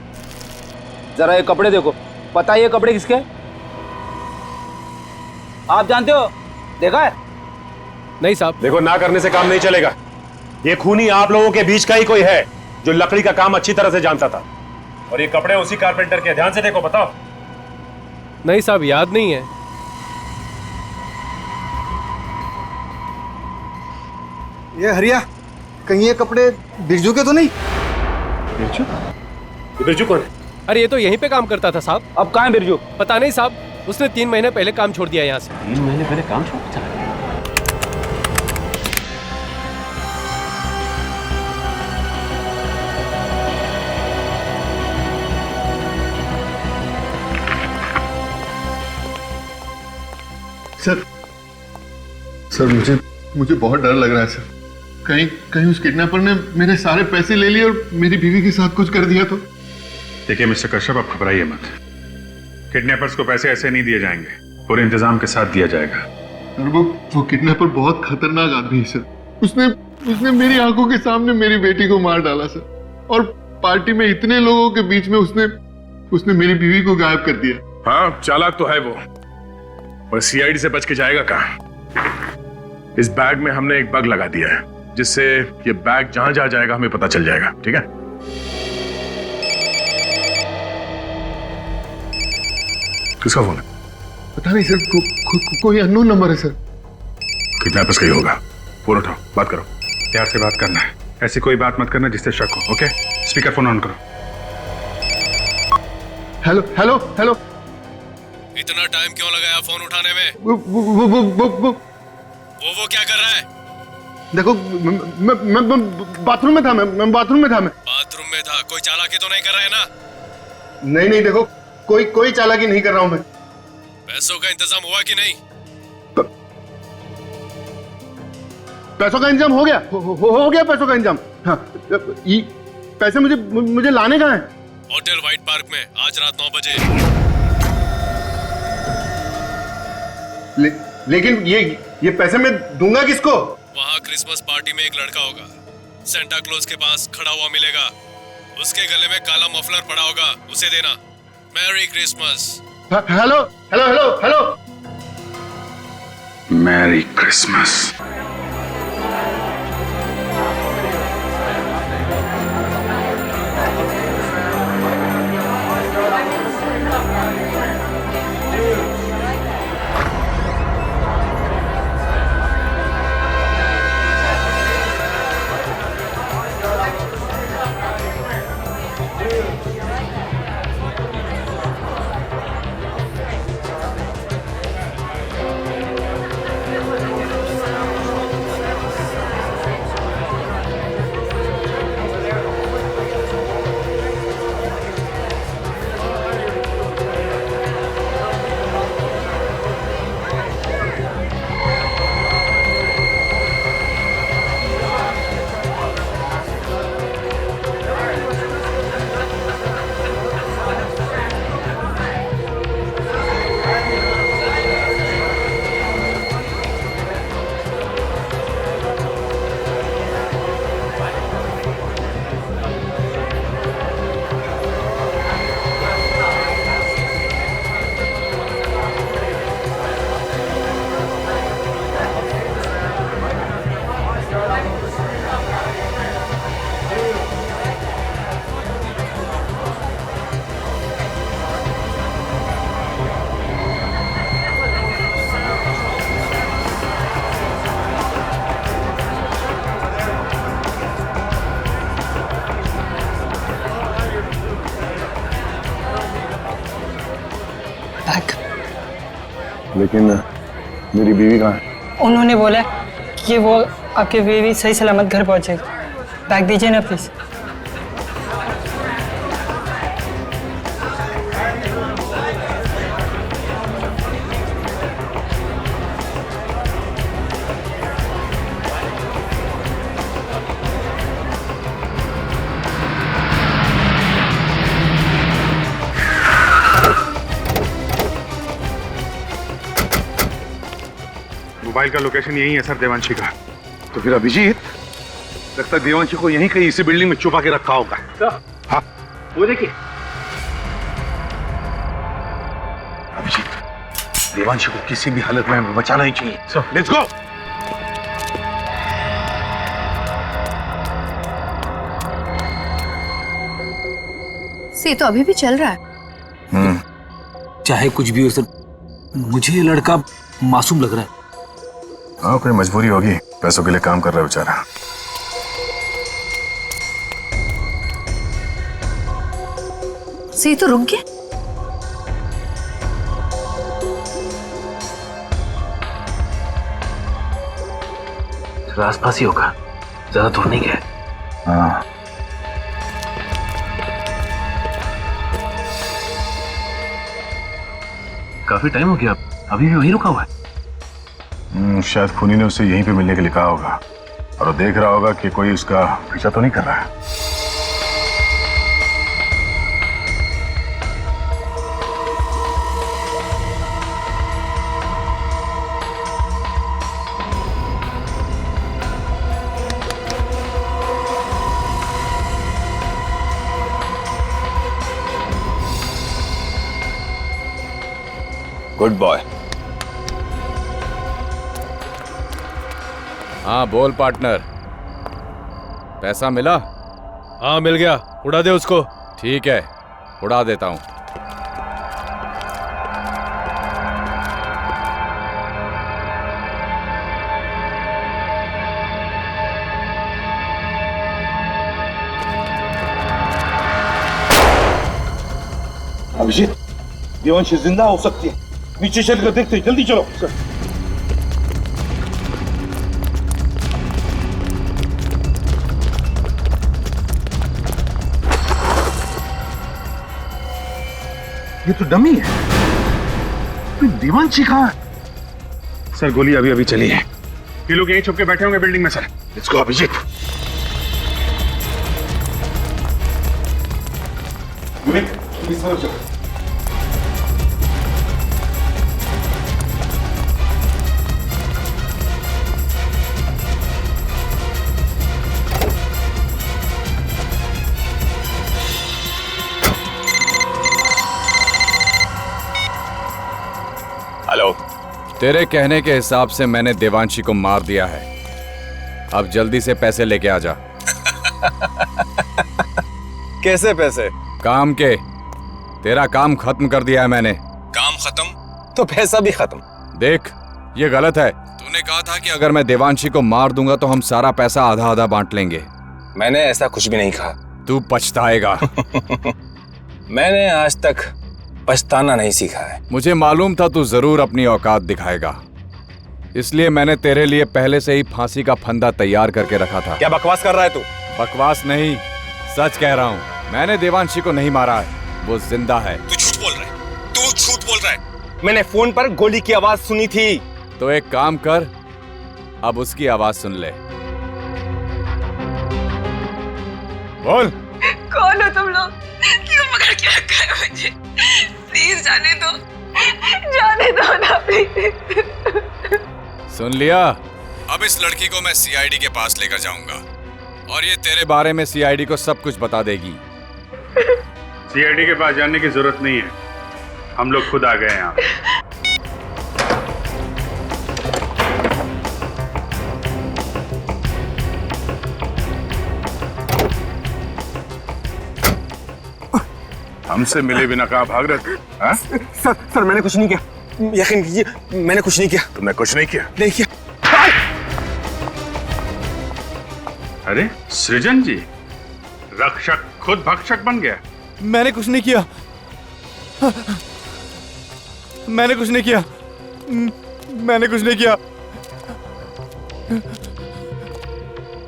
जरा ये कपड़े देखो, पता है ये कपड़े किसके? आप जानते हो? देखा है? नहीं साहब। देखो, ना करने से काम नहीं चलेगा। ये खूनी आप लोगों के बीच का ही कोई है जो लकड़ी का काम अच्छी तरह से जानता था। और ये कपड़े उसी कारपेंटर के, ध्यान से देखो, बताओ। नहीं साहब, याद नहीं है। ये हरिया, कहीं ये कपड़े बिरजू के तो नहीं? बिरजू? बिरजू कौन है? अरे ये तो यहीं पे काम करता था साहब। अब कहाँ है बिरजू? पता नहीं साहब, उसने 3 महीने पहले काम छोड़ दिया यहाँ से। 3 महीने पहले काम छोड़ चला गया? सर मुझे बहुत डर लग रहा है सर। कहीं उस किडनैपर ने मेरे सारे पैसे ले लिए और मेरी बीवी के साथ कुछ कर दिया तो। देखिए मिस्टर कश्यप, आप घबराइए मत। किडनैपर्स को पैसे ऐसे नहीं दिए जाएंगे, पूरे इंतजाम के साथ दिया जाएगा। और वो किडनैपर बहुत खतरनाक आदमी है सर। उसने मेरी आंखों के सामने मेरी बेटी को मार डाला सर, और पार्टी में इतने लोगों के बीच में उसने मेरी बीवी को गायब कर दिया। हाँ, चालाक तो है वो, पर सीआईडी से बच के जाएगा कहाँ? इस बैग में हमने एक बग लगा दिया है, जिससे ये बैग जहां जहां जाएगा हमें पता चल जाएगा। ठीक है? किसका फोन है? पता नहीं सर, कोई अननोन नंबर है सर। किडनैपर्स का ही होगा। फोन उठाओ, बात करो। प्यार से बात करना है, ऐसी कोई बात मत करना जिससे शक हो। ओके? स्पीकर फोन ऑन करो। Hello hello hello. इतना टाइम क्यों लगाया फोन उठाने में? वो क्या कर रहा है? देखो, मैं बाथरूम में था। मैं बाथरूम में था। बाथरूम में था? कोई चालाकी तो नहीं कर रहा है ना? नहीं, देखो, कोई चालाकी नहीं कर रहा हूं मैं। पैसों का इंतजाम हुआ कि नहीं? पैसों का इंतजाम हो गया। हो गया पैसों का इंतजाम। हाँ, पैसे मुझे लाने कहाँ हैं? होटल व्हाइट पार्क में आज रात 9 बजे। लेकिन ये पैसे मैं दूंगा किसको? वहाँ क्रिसमस पार्टी में एक लड़का होगा, सेंटा क्लॉज के पास खड़ा हुआ मिलेगा। उसके गले में काला मफलर पड़ा होगा, उसे देना। Merry Christmas. Hello hello hello hello. Merry Christmas. लेकिन मेरी बीवी कहाँ है? उन्होंने बोला कि वो आपकी बीवी सही सलामत घर पहुंचेगी। बैग दीजिए ना प्लीज। मोबाइल का लोकेशन यही है सर, देवांशी का। तो फिर अभिजीत, लगता है देवांशी को यहीं कहीं इसी बिल्डिंग में छुपा के रखा होगा। हाँ, वो देखिए। अभिजीत, देवांशी को किसी भी हालत में हमें बचाना ही चाहिए। Let's go. से तो अभी भी चल रहा है। चाहे कुछ भी हो सर, मुझे ये लड़का मासूम लग रहा है। हाँ, कोई मजबूरी होगी, पैसों के लिए काम कर रहा है बेचारा। ये तो रुक गया। आसपास ही होगा, ज्यादा दूर नहीं गया। हाँ, काफी टाइम हो गया, अभी भी वहीं रुका हुआ है। शायद खूनी ने उसे यहीं पे मिलने के लिए कहा होगा और वो देख रहा होगा कि कोई उसका पीछा तो नहीं कर रहा है। Good boy. हाँ बोल पार्टनर, पैसा मिला? हाँ मिल गया, उड़ा दे उसको। ठीक है, उड़ा देता हूँ। अभिजीत, देवांशी जिंदा हो सकती है, नीचे चलकर देखते, जल्दी चलो। ये तो डमी है। देवांशी कहाँ है? सर गोली अभी अभी चली है, ये लोग यहीं छुप के बैठे होंगे बिल्डिंग में। Sir let's go Abhijeet. Hello. तेरे कहने के हिसाब से मैंने देवांशी को मार दिया है। अब जल्दी से पैसे लेके आ जा। कैसे पैसे? काम के। तेरा काम खत्म कर दिया है मैंने। काम खत्म तो पैसा भी खत्म। देख, ये गलत है। तूने कहा था कि अगर मैं देवांशी को मार दूंगा तो हम सारा पैसा आधा आधा बांट लेंगे। मैंने ऐसा कुछ भी नहीं कहा। तू पछताएगा। मैंने आज तक पछताना नहीं सीखा है। मुझे मालूम था तू जरूर अपनी औकात दिखाएगा, इसलिए मैंने तेरे लिए पहले से ही फांसी का फंदा तैयार करके रखा था। क्या बकवास कर रहा है तू? बकवास नहीं, सच कह रहा हूँ। मैंने देवांशी को नहीं मारा है, वो जिंदा है। तू झूठ बोल रहा है। तू झूठ बोल रहा है। मैंने फोन पर गोली की आवाज सुनी थी। तो एक काम कर, अब उसकी आवाज सुन ले। बोल। कौन हो तुम लोग? क्यों पकड़ के रखा है मुझे? प्लीज जाने दो ना प्लीज। सुन लिया? अब इस लड़की को मैं सीआईडी के पास लेकर जाऊंगा और ये तेरे बारे में सीआईडी को सब कुछ बता देगी। सीआईडी के पास जाने की जरूरत नहीं है, हम लोग खुद आ गए यहाँ। हमसे मिले बिना कहाँ भाग रहे थे? सर मैंने कुछ नहीं किया, यकीन कीजिए, मैंने कुछ नहीं किया। तुमने कुछ नहीं किया? नहीं किया। अरे सृजन जी, रक्षक खुद भक्षक बन गया। मैंने कुछ नहीं किया। मैंने कुछ नहीं किया। मैंने कुछ नहीं किया।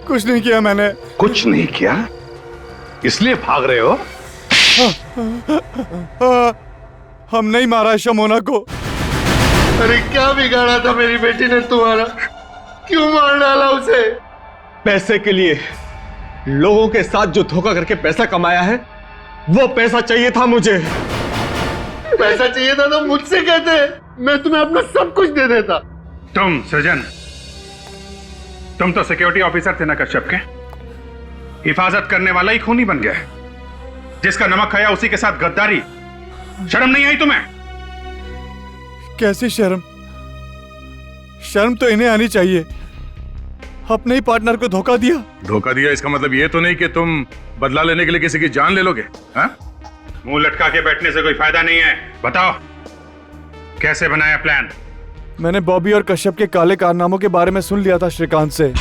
कुछ नहीं किया मैंने। कुछ नहीं किया, इसलिए भाग रहे हो? हम नहीं मारा शमोना को। अरे क्या बिगाड़ा था मेरी बेटी ने तुम्हारा? क्यों मार डाला उसे? पैसे के लिए, लोगों के साथ जो धोखा करके पैसा कमाया है, वो पैसा चाहिए था मुझे। पैसा चाहिए था तो मुझसे कहते, मैं तुम्हें अपना सब कुछ दे देता। तुम सृजन, तुम तो सिक्योरिटी ऑफिसर थे ना कश्यप के, हिफाजत करने वाला ही खूनी बन गया। जिसका नमक खाया उसी के साथ गद्दारी। शर्म नहीं आई तुम्हें? कैसी शर्म? शर्म तो इन्हें आनी चाहिए। अपने ही पार्टनर को धोखा दिया। धोखा दिया इसका मतलब ये तो नहीं कि तुम बदला लेने के लिए किसी की जान ले लोगे। हाँ? मुंह लटका के बैठने से कोई फायदा नहीं है। बताओ कैसे बनाया प्लान? मैंने बॉबी और कश्यप के काले कारनामों के बारे में सुन लिया था श्रीकांत से।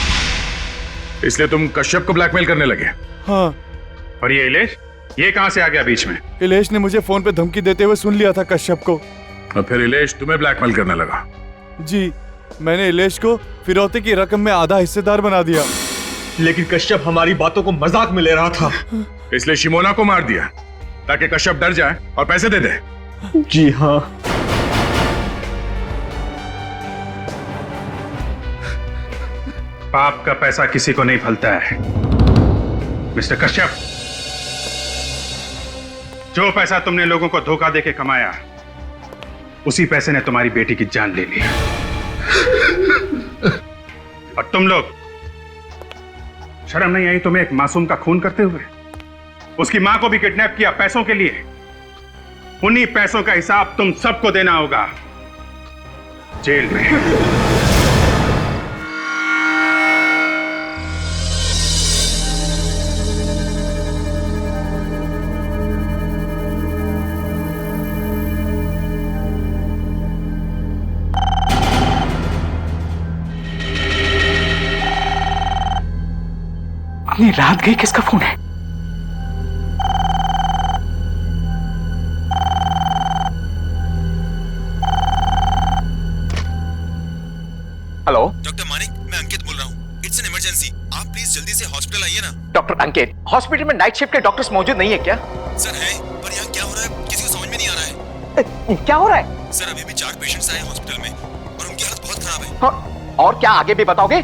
इसलिए तुम कश्यप को ब्लैकमेल करने लगे? हाँ। और ये इलेश, ये कहां से आ गया बीच में? इलेश ने मुझे फोन पे धमकी देते हुए सुन लिया था कश्यप को। और फिर इलेश तुम्हें ब्लैकमेल करने लगा? जी, मैंने इलेश को फिरौती की रकम में आधा हिस्सेदार बना दिया। लेकिन कश्यप हमारी बातों को मजाक में ले रहा था। इसलिए शिमोना को मार दिया ताकि कश्यप डर जाए और पैसे दे दे। जी हाँ। पाप का पैसा किसी को नहीं फलता है मिस्टर कश्यप। जो पैसा तुमने लोगों को धोखा देके कमाया, उसी पैसे ने तुम्हारी बेटी की जान ले ली। और तुम लोग, शर्म नहीं आई तुम्हें एक मासूम का खून करते हुए? उसकी मां को भी किडनैप किया पैसों के लिए। उन्हीं पैसों का हिसाब तुम सबको देना होगा जेल में। अपनी रात गई, किसका फोन है? हेलो डॉक्टर मानिक, मैं अंकित बोल रहा हूँ। इट्स एन इमरजेंसी, आप प्लीज जल्दी से हॉस्पिटल आइए ना। डॉक्टर अंकित, हॉस्पिटल में नाइट शिफ्ट के डॉक्टर्स मौजूद नहीं है क्या? सर है, पर यहाँ क्या हो रहा है किसी को समझ में नहीं आ रहा है। क्या हो रहा है? सर अभी भी 4 पेशेंट्स आए हॉस्पिटल में और उनकी हालत बहुत खराब है। और क्या आगे भी बताओगे?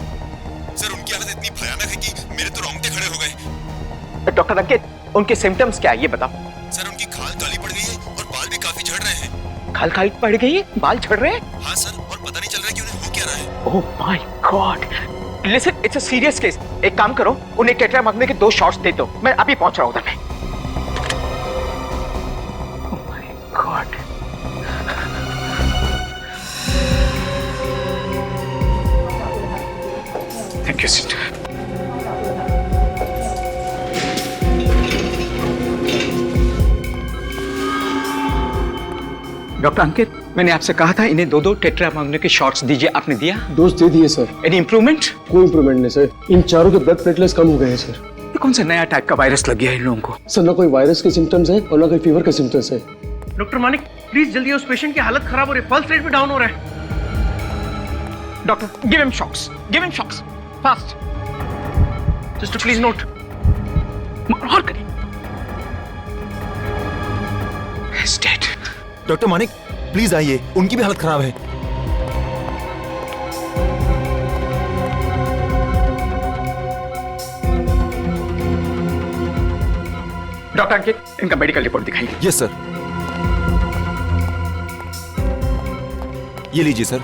सर उनकी हालत इतनी भयानक है कि मेरे तो रोंगटे खड़े हो गए। डॉक्टर अंकित, उनके सिम्टम्स क्या है ये बताओ। सर उनकी खाल काली पड़ गई है और बाल भी काफी झड़ रहे हैं। खाल काली पड़ गई है, बाल झड़ रहे हैं? हाँ सर, और पता नहीं चल रहा है कि उन्हें हो क्या रहा है। ओह my God, listen, it's a serious case. एक काम करो, उन्हें टेट्रामाग्ने के 2 शॉट्स दे दो। मैं अभी पहुंच रहा हूं उधर में। Oh my God. Thank you sister. Doctor Ankit, मैंने आपसे कहा था इन्हें 2-2 टेट्रामाग्ने के शॉट्स दीजिए, आपने दिया? डोज दे दिए सर। Any improvement? कोई इंप्रूवमेंट नहीं सर। इन चारों के ब्लड प्लेटलेट्स कम हो गए हैं सर। ये कौन सा नया टाइप का वायरस लग गया है इन लोगों को? सर ना कोई वायरस के सिम्टम्स है और ना कोई फीवर के सिम्टम्स है। डॉक्टर मानिक, प्लीज जल्दी, उस पेशेंट की हालत खराब हो रही है, पल्स रेट भी डाउन हो रहा है। Doctor, give him shocks, give him shocks, fast. Just please note. और करिए। डेड। डॉक्टर मानिक प्लीज आइए, उनकी भी हालत खराब है। डॉक्टर अंकित, इनका मेडिकल रिपोर्ट दिखाइए। Yes sir. ये लीजिए सर।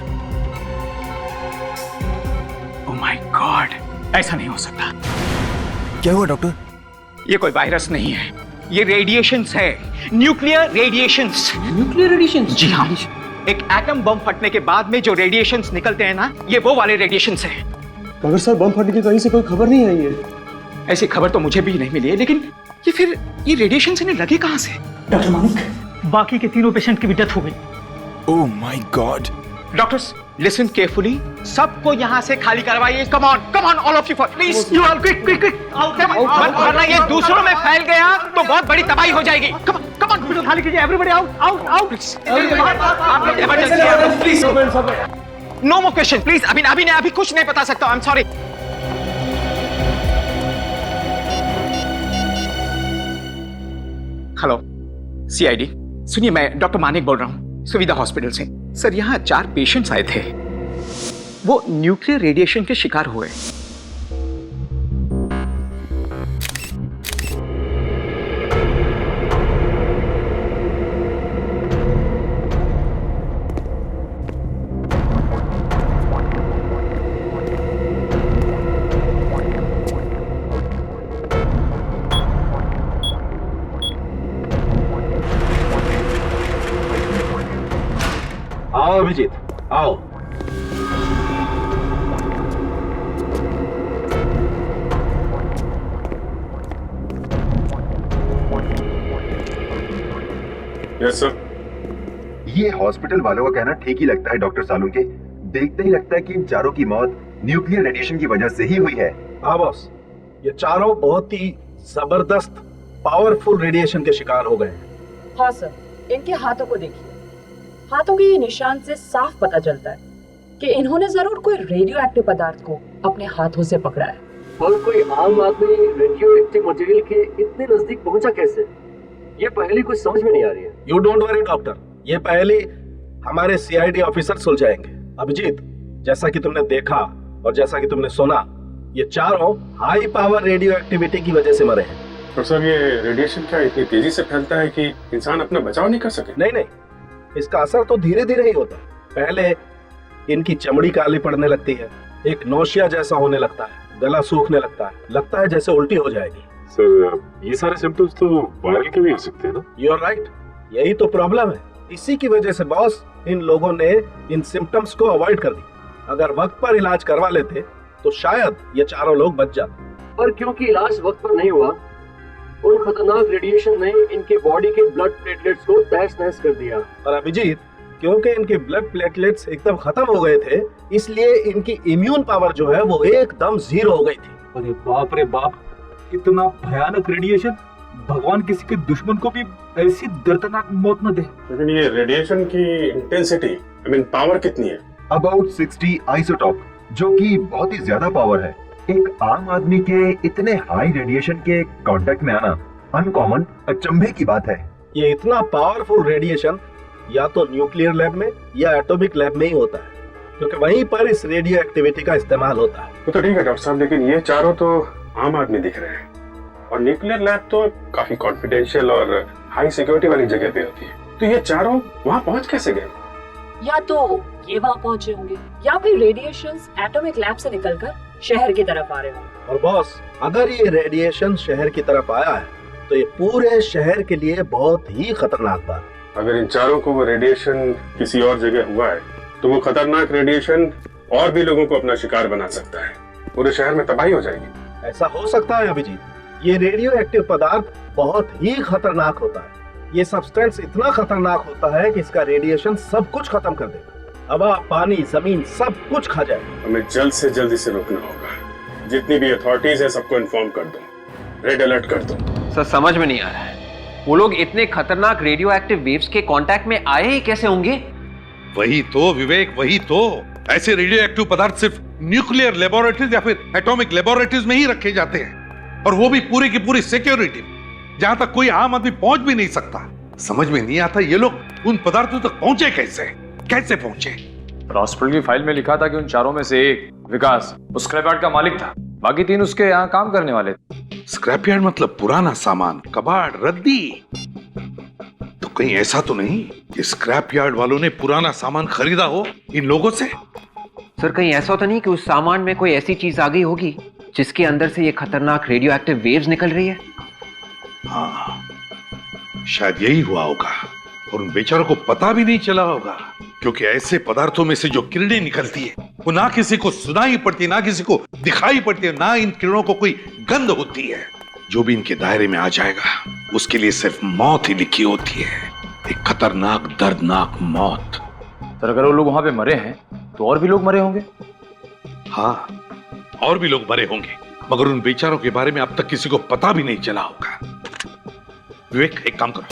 ओह माय गॉड, ऐसा नहीं हो सकता। क्या हुआ डॉक्टर? ये कोई वायरस नहीं है, ये रेडिएशंस है, न्यूक्लियर रेडिएशंस। Nuclear radiations? जी हाँ। एक एटम बम फटने के बाद में जो रेडिएशंस निकलते हैं ना, ये वो वाले रेडिएशंस हैं। मगर सर बम फटने की कहीं से कोई खबर नहीं आई है। ऐसी खबर तो मुझे भी नहीं मिली है, लेकिन ये रेडिएशंस इन्हें लगे कहां से? डॉक्टर मानिक, बाकी के 3 पेशेंट की भी डेथ हो गई। ओह my God. Doctors, listen carefully, सबको यहाँ से खाली करवाइए। Come on all of you please. You all quick quick quick, वरना ये दूसरों में फैल गया तो बहुत बड़ी तबाही हो जाएगी। कम ऑन, खाली कीजिए, एवरीबॉडी आउट आउट आउट। आप लोग emergency please. No more question please. अभी कुछ नहीं बता सकता, I am sorry. Hello CID, सुनिए, मैं डॉक्टर मानिक बोल रहा हूँ, सुविधा हॉस्पिटल से। सर यहाँ 4 पेशेंट्स आए थे, वो न्यूक्लियर रेडिएशन के शिकार हुए। आओ अभिजीत, आओ। Yes sir. ये हॉस्पिटल वालों का कहना ठीक ही लगता है डॉक्टर सालुंके। देखते ही लगता है कि इन चारों की मौत न्यूक्लियर रेडिएशन की वजह से ही हुई है। हाँ बॉस, ये चारों बहुत ही जबरदस्त पावरफुल रेडिएशन के शिकार हो गए। हाँ सर, इनके हाथों को देखिए। हाथों के ये निशान से साफ पता चलता है कि इन्होंने जरूर कोई रेडियो एक्टिव पदार्थ को अपने हाथों से पकड़ा है। और कोई आम आदमी रेडियो एक्टिव मटेरियल के इतने नजदीक पहुंचा कैसे? ये पहली कुछ समझ में नहीं आ रही है। यू डोंट वरी डॉक्टर, ये पहले हमारे सीआईडी ऑफिसर सुलझाएंगे। अभिजीत, जैसा कि तुमने देखा और जैसा कि तुमने सुना, ये चारों हाई पावर रेडियो एक्टिविटी की वजह से मरे हैं। तो सर, ये रेडिएशन क्या इतनी तेजी से फैलता है कि इंसान अपना बचाव नहीं कर सके? नहीं, इसका असर तो धीरे धीरे ही होता है। पहले इनकी चमड़ी काली पड़ने लगती है, एक नौशिया जैसा होने लगता है, गला सूखने लगता है जैसे उल्टी हो जाएगी। सर, ये सारे सिम्टम्स तो वायरल के भी हो सकते हैं ना? यू आर राइट, यही तो प्रॉब्लम है। इसी की वजह से बॉस, इन लोगों ने इन सिम्टम्स को अवॉइड कर दी। अगर वक्त पर इलाज करवा लेते तो शायद ये चारों लोग बच जाते। पर क्योंकि इलाज वक्त पर नहीं हुआ, उन खतरनाक रेडिएशन ने इनके बॉडी के ब्लड प्लेटलेट्स को तहस नहस कर दिया। और अभिजीत, क्योंकि इनके ब्लड प्लेटलेट्स एकदम खत्म हो गए थे, इसलिए इनकी इम्यून पावर जो है वो एकदम जीरो हो गई थी। अरे बाप रे बाप, इतना भयानक रेडिएशन! भगवान किसी के दुश्मन को भी ऐसी दर्दनाक मौत न दे। लेकिन ये रेडिएशन की इंटेंसिटी, पावर कितनी है? अबाउट 60 आइसोटॉप, जो कि बहुत ही ज्यादा पावर है। एक आम आदमी के इतने हाई रेडिएशन के कांटेक्ट में आना अनकॉमन, अचंभे की बात है। ये इतना पावरफुल रेडिएशन या तो न्यूक्लियर लैब में या एटॉमिक लैब में ही होता है, क्योंकि वहीं पर इस रेडियो एक्टिविटी का इस्तेमाल होता है। तो ठीक है डॉक्टर साहब, लेकिन ये चारों तो आम आदमी दिख रहे हैं और न्यूक्लियर लैब तो काफी कॉन्फिडेंशियल और हाई सिक्योरिटी वाली जगह पे होती है। तो ये चारों वहाँ पहुँच कैसे गए? या तो ये वहाँ पहुँचे होंगे या फिर रेडिएशंस एटॉमिक लैब से निकलकर शहर की तरफ आ रहे होंगे। और बॉस, अगर ये रेडिएशन शहर की तरफ आया है तो ये पूरे शहर के लिए बहुत ही खतरनाक बात है। अगर इन चारों को वो रेडिएशन किसी और जगह हुआ है तो वो खतरनाक रेडिएशन और भी लोगों को अपना शिकार बना सकता है, पूरे शहर में तबाही हो जाएगी। ऐसा हो सकता है अभिजीत, ये रेडियो एक्टिव पदार्थ बहुत ही खतरनाक होता है। ये सब्सटेंस इतना खतरनाक होता है कि इसका रेडिएशन सब कुछ खत्म कर देगा, हवा, पानी, जमीन सब कुछ खा जाएगा। हमें जल्द से जल्द इसे रोकना होगा। जितनी भी अथॉरिटीज है सबको इन्फॉर्म कर दो, रेड अलर्ट कर दो। सर, समझ में नहीं आ रहा है, वो लोग इतने खतरनाक रेडियो एक्टिव वेव्स के कांटेक्ट में आए ही कैसे होंगे? वही तो विवेक, वही तो। ऐसे रेडियो एक्टिव पदार्थ सिर्फ न्यूक्लियर लेबोरेटरीज या फिर एटॉमिक लेबोरेटरीज में ही रखे जाते हैं, और वो भी पूरी की पूरी सिक्योरिटी, जहां तक कोई आम आदमी पहुंच भी नहीं सकता। समझ में नहीं आता ये लोग उन पदार्थों तक पहुंचे कैसे पहुंचे। हॉस्पिटल की फाइल में लिखा था कि उन चारों में से एक, विकास, उस स्क्रैपयार्ड का मालिक था, बाकी तीन उसके यहाँ काम करने वाले थे। स्क्रैपयार्ड मतलब पुराना सामान, कबाड़, रद्दी? तो कहीं ऐसा तो नहीं कि स्क्रैपयार्ड वालों ने पुराना सामान खरीदा हो इन लोगों से? सर, कहीं ऐसा तो नहीं कि उस सामान में कोई ऐसी चीज आ गई होगी जिसके अंदर से ये खतरनाक रेडियो एक्टिव वेव्स निकल रही है? हाँ, शायद यही हुआ होगा, और उन बेचारों को पता भी नहीं चला होगा, क्योंकि ऐसे पदार्थों में से जो किरणें निकलती है वो ना किसी को सुनाई पड़ती, ना किसी को दिखाई पड़ती है, ना इन किरणों को कोई गंध होती है। जो भी इनके दायरे में आ जाएगा उसके लिए सिर्फ मौत ही लिखी होती है, एक खतरनाक दर्दनाक मौत। सर, अगर वो लोग वहां पे मरे हैं तो और भी लोग मरे होंगे? हाँ, और भी लोग मरे होंगे, मगर उन बेचारों के बारे में अब तक किसी को पता भी नहीं चला होगा। विवेक, एक काम करो,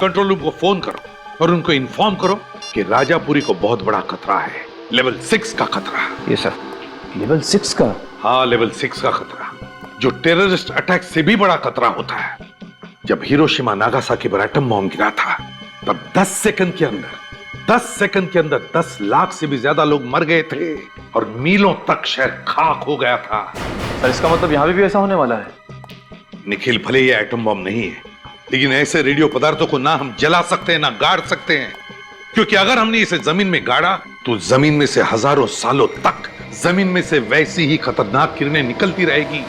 कंट्रोल रूम को फोन करो और उनको इन्फॉर्म करो कि राजापुरी को बहुत बड़ा खतरा है, लेवल 6 का खतरा। ये सर, लेवल 6 का? हाँ, लेवल 6 का खतरा, जो टेररिस्ट अटैक से भी बड़ा खतरा होता है। जब हिरोशिमा नागासाकी पर एटम बॉम्ब गिरा था तब 10 सेकंड के अंदर 10 लाख से भी ज्यादा लोग मर गए थे और मीलों तक शहर खाक हो गया था। सर, इसका मतलब यहाँ भी ऐसा होने वाला है? निखिल, भले ये एटम बॉम्ब नहीं है, लेकिन ऐसे रेडियो पदार्थों को ना हम जला सकते हैं ना गाड़ सकते हैं, क्योंकि अगर हमने इसे जमीन में गाड़ा तो जमीन में से हजारों सालों तक जमीन में से वैसी ही खतरनाक किरणें निकलती रहेगी।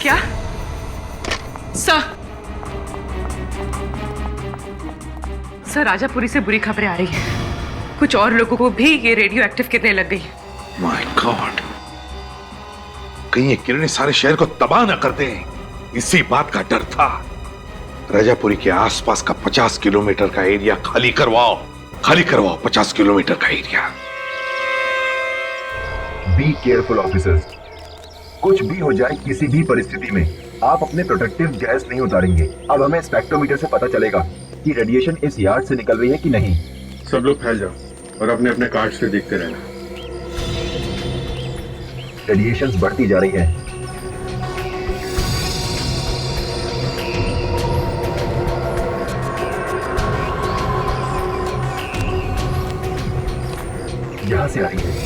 क्या? सर, राजापुरी से बुरी खबरें आ रही हैं। कुछ और लोगों को भी ये रेडियो एक्टिव किरणें लग गई। माय गॉड, कहीं ये किरणें सारे शहर को तबाह न कर दें, इसी बात का डर था। राजापुरी के आसपास का 50 किलोमीटर का एरिया खाली करवाओ 50 किलोमीटर का एरिया। बी केयरफुल ऑफिसर्स, कुछ भी हो जाए किसी भी परिस्थिति में आप अपने प्रोटेक्टिव गैस नहीं उतारेंगे। अब हमें स्पेक्ट्रोमीटर से पता चलेगा कि रेडिएशन इस यार्ड से निकल रही है कि नहीं। सब लोग फैल जाओ और अपने अपने कार्ड से देखते रहना। रेडिएशन बढ़ती जा रही है। यहां से आ रही है।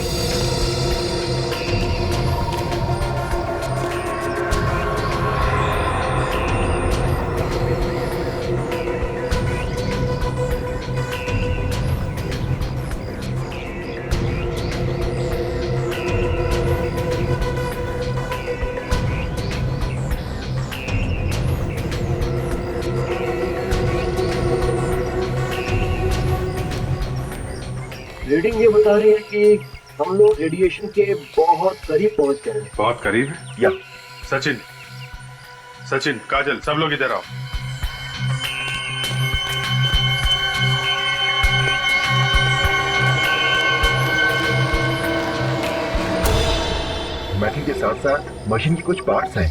रीडिंग ये बता रही है कि हम लोग रेडिएशन के बहुत करीब पहुंच गए हैं। बहुत करीब है? या सचिन, काजल, सब लोग इधर आओ। मेटल के साथ साथ मशीन के कुछ पार्ट्स हैं।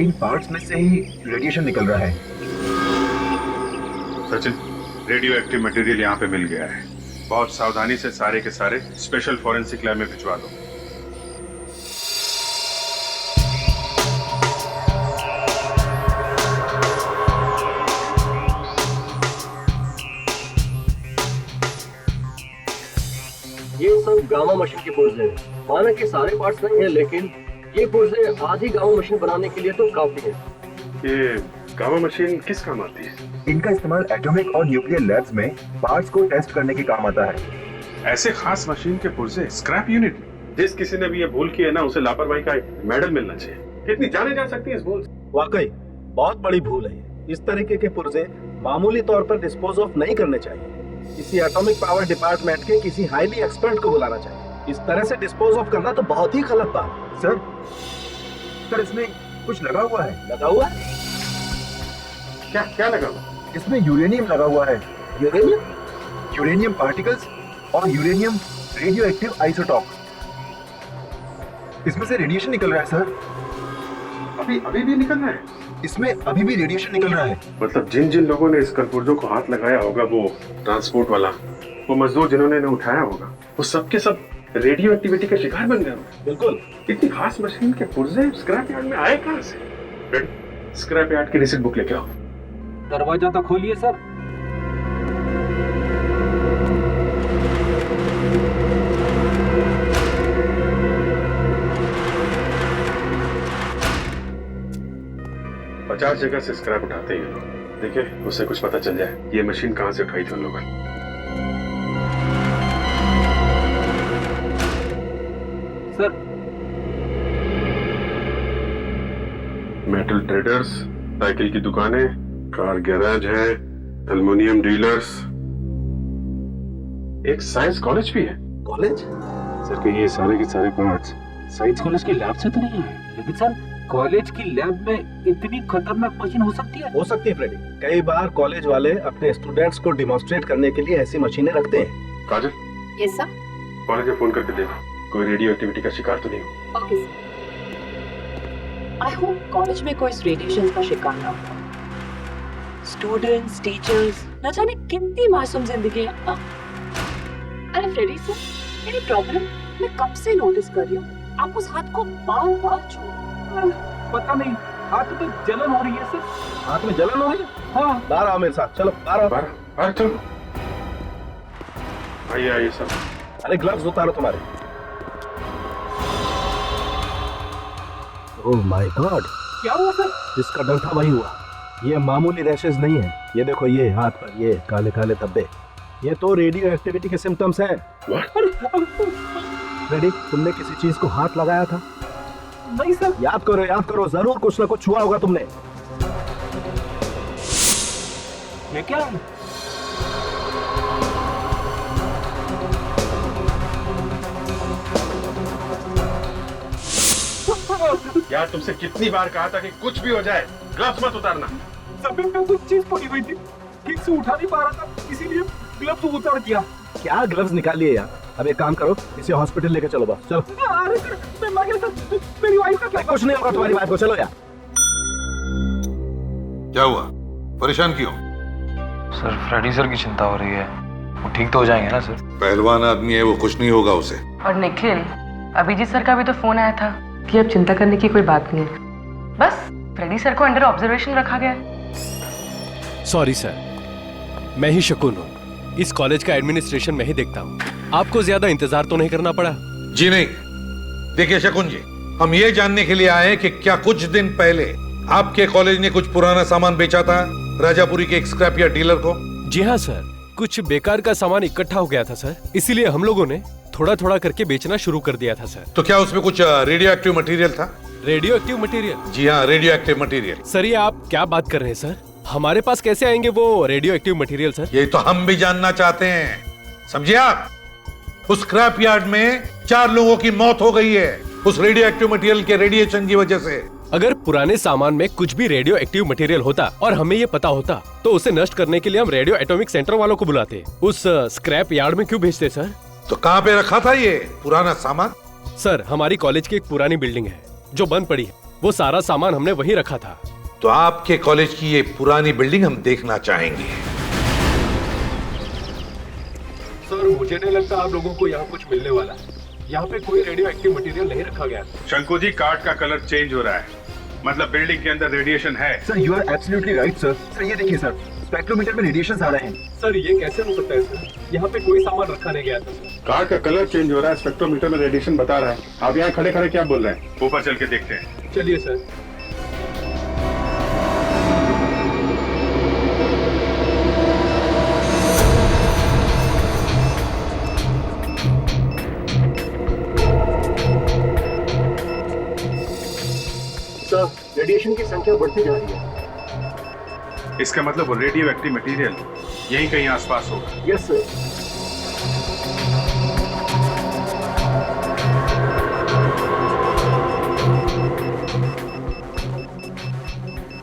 इन पार्ट्स में से ही रेडिएशन निकल रहा है। सचिन, रेडियो एक्टिव मटेरियल यहाँ पे मिल गया है। बहुत सावधानी से सारे के सारे स्पेशल फॉरेंसिक लैब में भिजवा दो। ये सब गामा मशीन के पुर्जे हैं। माना कि सारे पार्ट्स नहीं है, लेकिन ये पुर्जे आधी गामा मशीन बनाने के लिए तो काफी है। ये गामा मशीन किस काम आती है? इनका इस्तेमाल एटॉमिक और न्यूक्लियर लैब्स में पार्ट्स को टेस्ट करने के काम आता है। ऐसे खास मशीन के पुर्जे स्क्रैप यूनिट। जिस किसी ने भी ये भूल की है ना, उसे लापरवाही का मेडल मिलना चाहिए। कितनी जाने जा सकती है इस भूल से? वाकई बहुत बड़ी भूल है। इस तरीके के पुर्जे मामूली तौर पर डिस्पोज ऑफ नहीं करने चाहिए। किसी एटॉमिक पावर डिपार्टमेंट के किसी हाईली एक्सपर्ट को बुलाना चाहिए। इस तरह से डिस्पोज ऑफ करना तो बहुत ही गलत बात। सर इसमें कुछ लगा हुआ है। लगा हुआ है? क्या लगा हुआ? इसमें यूरेनियम लगा हुआ है। यूरेनियम? यूरेनियम पार्टिकल्स और यूरेनियम रेडियो एक्टिव आइसोटॉप। इसमें से रेडिएशन निकल रहा है सर। अभी भी निकल रहा है? इसमें अभी भी रेडिएशन निकल रहा है। मतलब जिन लोगों ने इस कलपुर्जों को हाथ लगाया होगा, वो ट्रांसपोर्ट वाला, वो मजदूर जिन्होंने इन्हें उठाया होगा, वो सबके सब रेडियो एक्टिविटी के शिकार बन गए होंगे। बिल्कुल। इतनी खास मशीन के पुर्जे स्क्रैप यार्ड में आए कहां से? स्क्रैप यार्ड की रिसीट बुक लेके आओ। दरवाजा तो खोलिए सर। पचास जगह से स्क्रैप उठाते हैं लोग। देखिए, उससे कुछ पता चल जाए ये मशीन कहां से उठाई थी उन लोगों ने। सर, मेटल ट्रेडर्स, साइकिल की दुकानें, कार गैराज है, एल्युमिनियम डीलर्स, एक साइंस कॉलेज भी है। कॉलेज? सर कि ये सारे के सारे पार्ट्स साइंस कॉलेज की लैब से तो नहीं है, लेकिन सर कॉलेज की लैब में इतनी खतरनाक मशीन हो सकती है? हो सकती है फ्रेडी। कई बार कॉलेज वाले अपने स्टूडेंट्स को डिमॉन्स्ट्रेट करने के लिए ऐसी मशीनें रखते हैं। काजल, यस सर। कॉलेज में फोन करके देखो कोई रेडियो एक्टिविटी का शिकार तो नहीं हो। Okay sir. I hope college में कोई इस रेडिएशन का शिकार ना हो। स्टूडेंट्स, टीचर्स, न जाने कितनी मासूम जिंदगी है। अरे फ्रेडी सर, मेरी प्रॉब्लम मैं कब से नोटिस कर रही हूँ। आप उस हाथ को बार-बार छू। पता नहीं, हाथ में जलन हो रही है सर। हाथ में जलन हो रही है? हाँ। बाहर आओ मेरे साथ, चलो बाहर आओ। बाहर चलो। आइए सर। अरे ग्लव्स उतारो तुम्हारे। ओह माय गॉड, क्या हुआ सर? जिसका डर था वही हुआ। ये मामूली रैशेस नहीं है। ये देखो, ये हाथ पर ये काले काले धब्बे, ये तो रेडियो एक्टिविटी के सिम्टम्स हैं। रेडी, तुमने किसी चीज को हाथ लगाया था? नहीं सर। याद करो, जरूर कुछ ना कुछ छुआ होगा तुमने। ये क्या है? यार, तुमसे कितनी बार कहा था कि कुछ भी हो जाए ग्लव्स मत उतारना। जमीन पे कुछ चीज पड़ी हुई थी, ठीक से उठा नहीं पा रहा था, इसीलिए ग्लव्स उतार दिया। क्या ग्लव्स निकाल लिए यार? अब एक काम करो, इसे हॉस्पिटल लेके चलो बस। चलो। अरे सर, मैं मर गया सर, मेरी वाइफ का क्या? कुछ नहीं होगा तुम्हारी वाइफ को, चलो यार। क्या हुआ, परेशान क्यों? सर फ्रेडी सर की चिंता हो रही है, वो ठीक तो हो जाएंगे ना सर? पहलवान आदमी है वो, कुछ नहीं होगा उसे। और निखिल, अभिजीत सर का भी तो फोन आया था कि अब चिंता करने की कोई बात नहीं है, बस फ्रेडी सर को अंडर ऑब्जर्वेशन रखा गया है। सॉरी सर, मैं ही शकुन हूँ, इस कॉलेज का एडमिनिस्ट्रेशन मैं ही देखता हूँ, आपको ज्यादा इंतजार तो नहीं करना पड़ा? जी नहीं, देखिए शकुन जी, हम ये जानने के लिए आए कि क्या कुछ दिन पहले आपके कॉलेज ने कुछ पुराना सामान बेचा था राजापुरी के एक स्क्रैप यार्ड डीलर को? जी हाँ सर, कुछ बेकार का सामान इकट्ठा हो गया था सर, इसीलिए हम लोगों ने थोड़ा थोड़ा करके बेचना शुरू कर दिया था सर। तो क्या उसमें कुछ रेडियो एक्टिव मटेरियल था? Radioactive material? जी हाँ, रेडियो एक्टिव मटेरियल। सर ये आप क्या बात कर रहे हैं सर, हमारे पास कैसे आएंगे वो रेडियो एक्टिव मटेरियल सर? ये तो हम भी जानना चाहते हैं, समझिए आप। उस स्क्रैप यार्ड में 4 लोगों की मौत हो गई है उस रेडियो एक्टिव मटेरियल के रेडिएशन की वजह से। अगर पुराने सामान में कुछ भी रेडियो एक्टिव मटेरियल होता और हमें ये पता होता तो उसे नष्ट करने के लिए हम रेडियो एटॉमिक सेंटर वालों को बुलाते, उस स्क्रैप यार्ड में क्यों भेजते सर? तो कहाँ पे रखा था ये पुराना सामान? सर हमारी कॉलेज की एक पुरानी बिल्डिंग है जो बंद पड़ी है, वो सारा सामान हमने वहीं रखा था। तो आपके कॉलेज की ये पुरानी बिल्डिंग हम देखना चाहेंगे। सर मुझे नहीं लगता आप लोगों को यहाँ कुछ मिलने वाला है, यहाँ पे कोई रेडियो एक्टिव मटेरियल नहीं रखा गया। शंकु जी, कार्ड का कलर चेंज हो रहा है, मतलब बिल्डिंग के अंदर रेडिएशन है। Sir you are absolutely right sir. Sir ये देखिए सर, स्पेक्ट्रोमीटर में रेडिएशन आ रहे हैं। सर ये कैसे हो सकता है सर, यहाँ पे कोई सामान रखा नहीं गया था सर। कार्ड का कलर चेंज हो रहा है, स्पेक्ट्रोमीटर में रेडिएशन बता रहा है, आप यहाँ खड़े खड़े क्या बोल रहे हैं? ऊपर चल के देखते हैं। चलिए सर। सर रेडिएशन की संख्या बढ़ती जा रही है। इसका मतलब वो रेडियो एक्टिव मटेरियल यहीं कहीं आसपास होगा। Yes sir.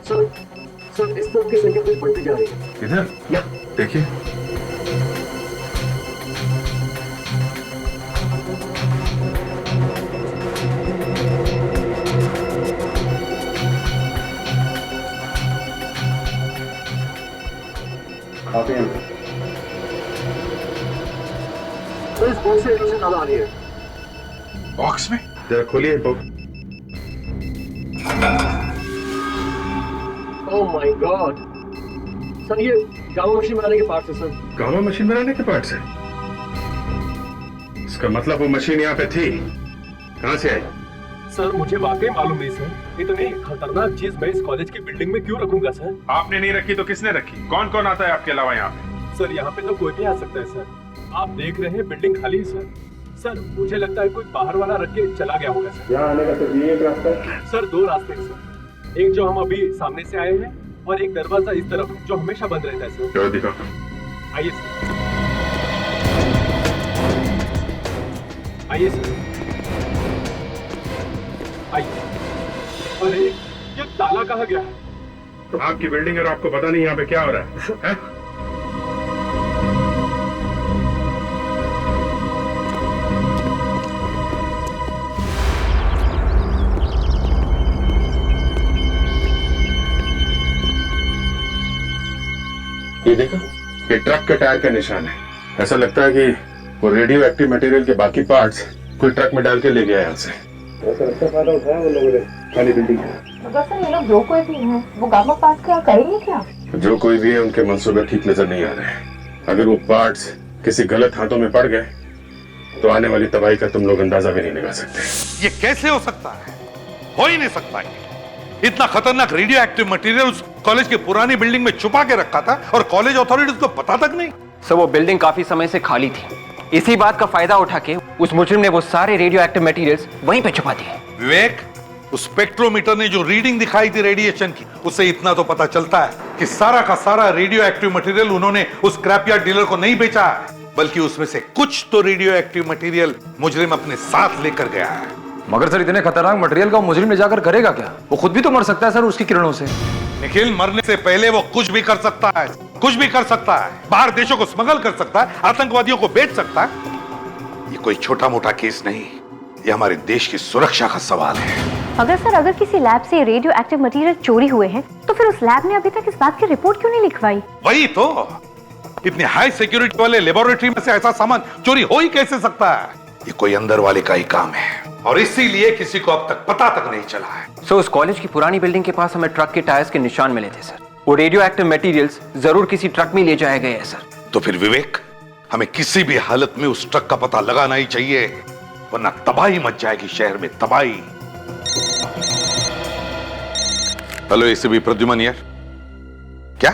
सर इस तरफ की संख्या कुछ बढ़ती जा रही है। इधर या देखिए, आप यहाँ सर इस बॉक्स से रेडिएशन ज्यादा आ रही है। बॉक्स में? जरा खोलिए box. Oh my God, sir ये गामा मशीन बनाने के पार्ट्स है सर। गामा मशीन बनाने के पार्ट्स है? इसका मतलब वो मशीन यहाँ पे थी, कहाँ से आई? सर मुझे वाकई मालूम नहीं सर, इतनी खतरनाक चीज मैं इस कॉलेज की बिल्डिंग में क्यों रखूंगा सर? आपने नहीं रखी तो किसने रखी? कौन कौन आता है आपके अलावा यहाँ पे? सर यहाँ पे तो कोई भी आ सकता है सर, आप देख रहे हैं बिल्डिंग खाली है सर। सर मुझे लगता है कोई बाहर वाला रख के चला गया होगा सर। यहाँ आने का तो ये एक रास्ता है? सर 2 रास्ते हैं सर, एक जो हम अभी सामने से आए हैं और एक दरवाजा इस तरफ जो हमेशा बंद रहता है सर। चलो दिखाओ। आइए सर, आइए सर, आइए। अरे ये ताला कहाँ गया? आपकी बिल्डिंग है और आपको पता नहीं यहाँ पे क्या हो रहा है? ये देखो, ये ट्रक के टायर का निशान है, ऐसा लगता है कि वो रेडियो एक्टिव मटेरियल के बाकी पार्ट्स कोई ट्रक में डाल के ले गया यहाँ से। ऐसा अच्छा फायदा उठाया वो लोगों ने खाली बिल्डिंग का। तो सर ये लोग जो कोई भी हैं वो गामा पार्ट्स क्या करेंगे क्या? जो कोई भी है उनके मंसूबे ठीक नजर नहीं आ रहे हैं। अगर वो पार्ट्स किसी गलत हाथों में पड़ गए तो आने वाली तबाही का तुम लोग अंदाजा भी नहीं लगा सकते। ये कैसे हो सकता है? हो ही नहीं सकता है। इतना खतरनाक रेडियो एक्टिव मटेरियल उस कॉलेज की पुरानी बिल्डिंग में छुपा के रखा था और कॉलेज अथॉरिटीज को पता तक नहीं। सर वो बिल्डिंग काफी समय से खाली थी, इसी बात का फायदा उठा के उस मुजरिम ने वो सारे रेडियो एक्टिव मटेरियल्स वहीं पे छुपा दिए। विवेक, उस स्पेक्ट्रोमीटर ने जो रीडिंग दिखाई थी रेडिएशन की, उससे इतना तो पता चलता है कि सारा का सारा रेडियो एक्टिव मटेरियल उन्होंने उस स्क्रैप यार्ड डीलर को नहीं बेचा, बल्कि उसमें से कुछ तो रेडियो एक्टिव मटेरियल मुजरिम अपने साथ लेकर गया है। मगर सर इतने खतरनाक मटेरियल का मुजरिम ले जाकर करेगा क्या? वो खुद भी तो मर सकता है सर उसकी किरणों से। निखिल मरने से पहले वो कुछ भी कर सकता है, कुछ भी कर सकता है। बाहर देशों को स्मगल कर सकता है, आतंकवादियों को बेच सकता है। ये कोई छोटा मोटा केस नहीं, ये हमारे देश की सुरक्षा का सवाल है। अगर किसी लैब से रेडियो एक्टिव मटेरियल चोरी हुए हैं तो फिर उस लैब ने अभी तक इस बात की रिपोर्ट क्यों नहीं लिखवाई? वही तो, इतनी हाई सिक्योरिटी वाले लेबोरेटरी में से ऐसा सामान चोरी हो ही कैसे सकता है? ये कोई अंदर वाले का ही काम है और इसीलिए किसी को अब तक पता तक नहीं चला है। सो उस कॉलेज की पुरानी बिल्डिंग के पास हमें ट्रक के टायर्स के निशान मिले थे सर। वो रेडियो एक्टिव मटेरियल्स जरूर किसी ट्रक में ले जाए गए हैं सर। तो फिर विवेक, हमें किसी भी हालत में उस ट्रक का पता लगाना ही चाहिए, वरना तबाही मच जाएगी शहर में, तबाही। हेलो एसीपी प्रद्युमन यार, क्या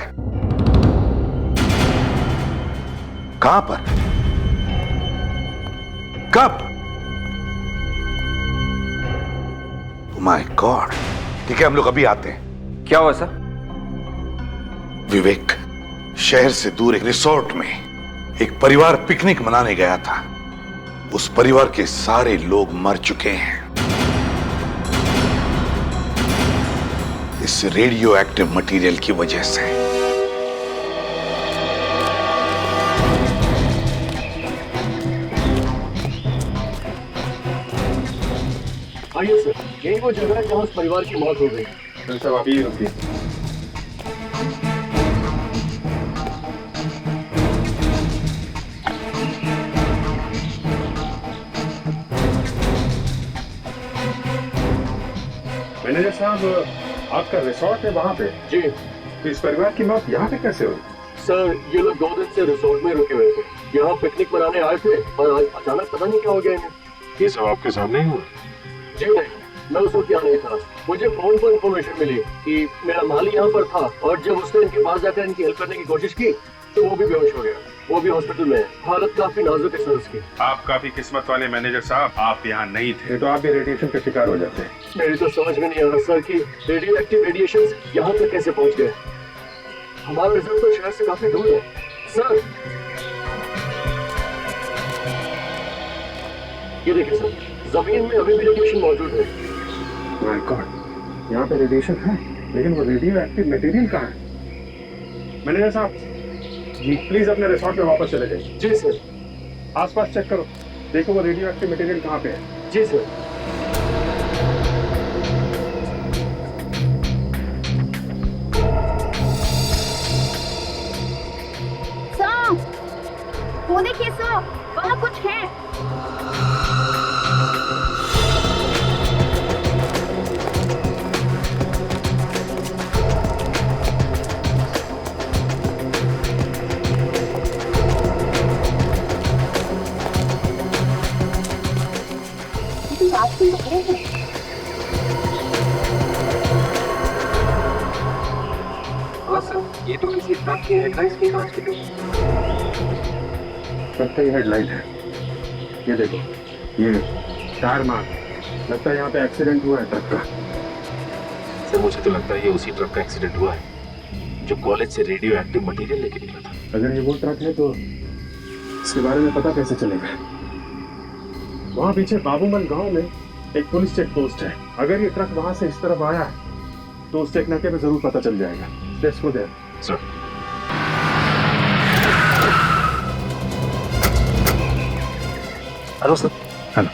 कहां पर, कब? माय गॉड, ठीक है हम लोग अभी आते हैं। क्या हुआ सर? विवेक, शहर से दूर एक रिसोर्ट में एक परिवार पिकनिक मनाने गया था। उस परिवार के सारे लोग मर चुके हैं इस रेडियो एक्टिव मटेरियल की वजह से। आइए सर, यही वो जगह है जहां उस परिवार की मौत हो गई। सर साहब आप यही रुकिए। मैनेजर साहब, आपका रिसोर्ट है वहाँ पे? जी। तो इस परिवार की मौत यहाँ पे कैसे हुई? सर ये लोग 2 दिन से रिसोर्ट में रुके हुए थे, यहाँ पिकनिक मनाने आए थे और आज अचानक पता नहीं क्या हो गया इन्हें। ये सब आपके सामने ही हुआ? जी नहीं, मैं उस वक्त यहाँ नहीं था। मुझे फोन पर इंफॉर्मेशन मिली कि मेरा माली यहाँ पर था और जब उसने इनके पास जाकर इनकी हेल्प करने की कोशिश की तो वो भी बेहोश हो गया। वो भी हॉस्पिटल में है, हालत काफी नाजुक है सर उसकी। आप काफी किस्मत वाले मैनेजर साहब, आप यहाँ नहीं थे तो आप भी रेडिएशन का शिकार हो जाते हैं। मेरी तो समझ में नहीं आ रहा सर कि रेडियो एक्टिव रेडिएशन यहाँ तक कैसे पहुँच गए। हमारा रिजल्ट तो शहर से काफी दूर है सर। ये देखिए सर, जमीन में अभी भी रेडिएशन मौजूद है। माय गॉड, यहाँ पे रेडिएशन है, लेकिन वो रेडियो एक्टिव मटेरियल कहाँ है? मैनेजर साहब जी, प्लीज अपने रिसोर्ट में वापस चले जाइए। जी सर। आसपास चेक करो, देखो वो रेडियो एक्टिव मटेरियल कहाँ पे है। जी सर। सर, वो देखिए सर, वहाँ कुछ है। हाँ सर, ये तो किसी ट्रक की हेडलाइट्स की कांच की ट्रक का ही हेडलाइट है। ये देखो, ये टायर मार्क, लगता है यहाँ पे एक्सीडेंट हुआ है ट्रक का। सर मुझे तो लगता है ये उसी ट्रक का एक्सीडेंट हुआ है जो कॉलेज से रेडियो एक्टिव मटेरियल लेके निकला था। अगर ये वो ट्रक है तो इसके बारे में पता कैसे चलेगा? वहाँ पीछे बाबूमल गांव में एक पुलिस चेक पोस्ट है। अगर ये ट्रक वहां से इस तरफ आया तो उस चेक नाके पे जरूर पता चल जाएगा। Let's go there. Sir. Hello sir. Hello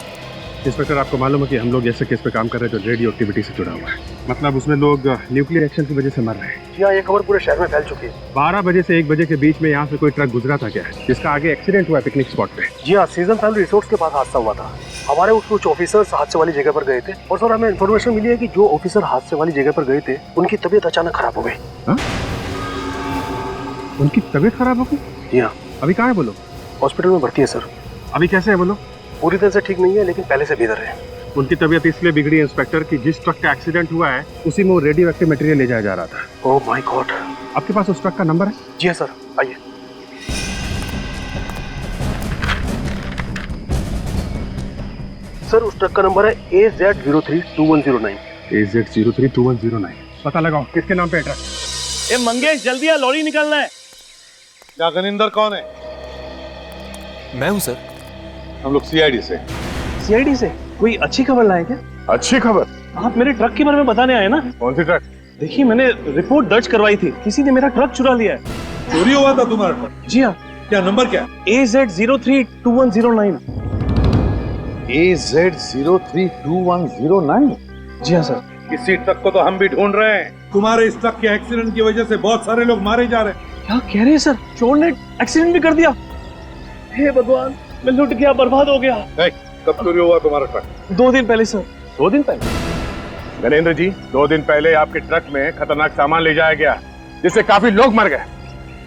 inspector, आपको मालूम है कि हम लोग ऐसे केस पे काम कर रहे हैं जो रेडियो एक्टिविटी से जुड़ा हुआ है। मतलब उसमें लोग न्यूक्लियर एक्शन की वजह से मर रहे हैं। जी हाँ, ये खबर पूरे शहर में फैल चुकी है। 12 बजे से 1 बजे के बीच में यहाँ से कोई ट्रक गुजरा था क्या, जिसका आगे एक्सीडेंट हुआ पिकनिक स्पॉट पे? जी हाँ, सीजन फैमिली रिसोर्ट्स के पास हादसा हुआ था। हमारे कुछ ऑफिसर्स हादसे वाली जगह पर गए थे और सर हमें इन्फॉर्मेशन मिली है कि जो ऑफिसर हादसे वाली जगह पर गए थे उनकी तबीयत अचानक खराब हो गई। उनकी तबीयत खराब हो गई? जी हाँ। अभी कहाँ है वो लोग? हॉस्पिटल में भर्ती है सर। अभी कैसे है वो लोग? पूरी तरह से ठीक नहीं है, लेकिन पहले से बेहतर है। उनकी तबीयत इसलिए बिगड़ी है इंस्पेक्टर कि जिस ट्रक का एक्सीडेंट हुआ है उसी में वो रेडियो एक्टिव मटेरियल ले जाया जा रहा था। ओह माय गॉड। आपके पास उस ट्रक का नंबर है? जी हाँ सर, आइए। सर उस ट्रक का नंबर है AZ032109। AZ032109। पता लगाओ किसके नाम पे है ट्रक? ए मंगेश जल्दी आ, लॉरी निकलना है। क्या गनिंदर कौन है? मैं हूँ सर। हम लोग सीआईडी से। सीआईडी से? कोई अच्छी खबर लाए क्या? अच्छी खबर? आप मेरे ट्रक के बारे में बताने आए ना? कौन सी ट्रक? देखिए मैंने रिपोर्ट दर्ज करवाई थी, किसी ने मेरा ट्रक चुरा लिया है। चोरी हुआ था तुम्हारा ट्रक? जी हाँ। क्या नंबर क्या? AZ032109। AZ032109? जी हाँ सर। इसी ट्रक को तो हम भी ढूंढ रहे हैं। तुम्हारे इस ट्रक के एक्सीडेंट की वजह से बहुत सारे लोग मारे जा रहे हैं। क्या कह रहे हैं सर? चोर ने एक्सीडेंट भी कर दिया? हे भगवान, मैं लुट गया, बर्बाद हो गया। कब चोरी हुआ तुम्हारा ट्रक? 2 दिन पहले सर। 2 दिन पहले? नरेंद्र जी, 2 दिन पहले आपके ट्रक में खतरनाक सामान ले जाया गया, जिससे काफी लोग मर गए।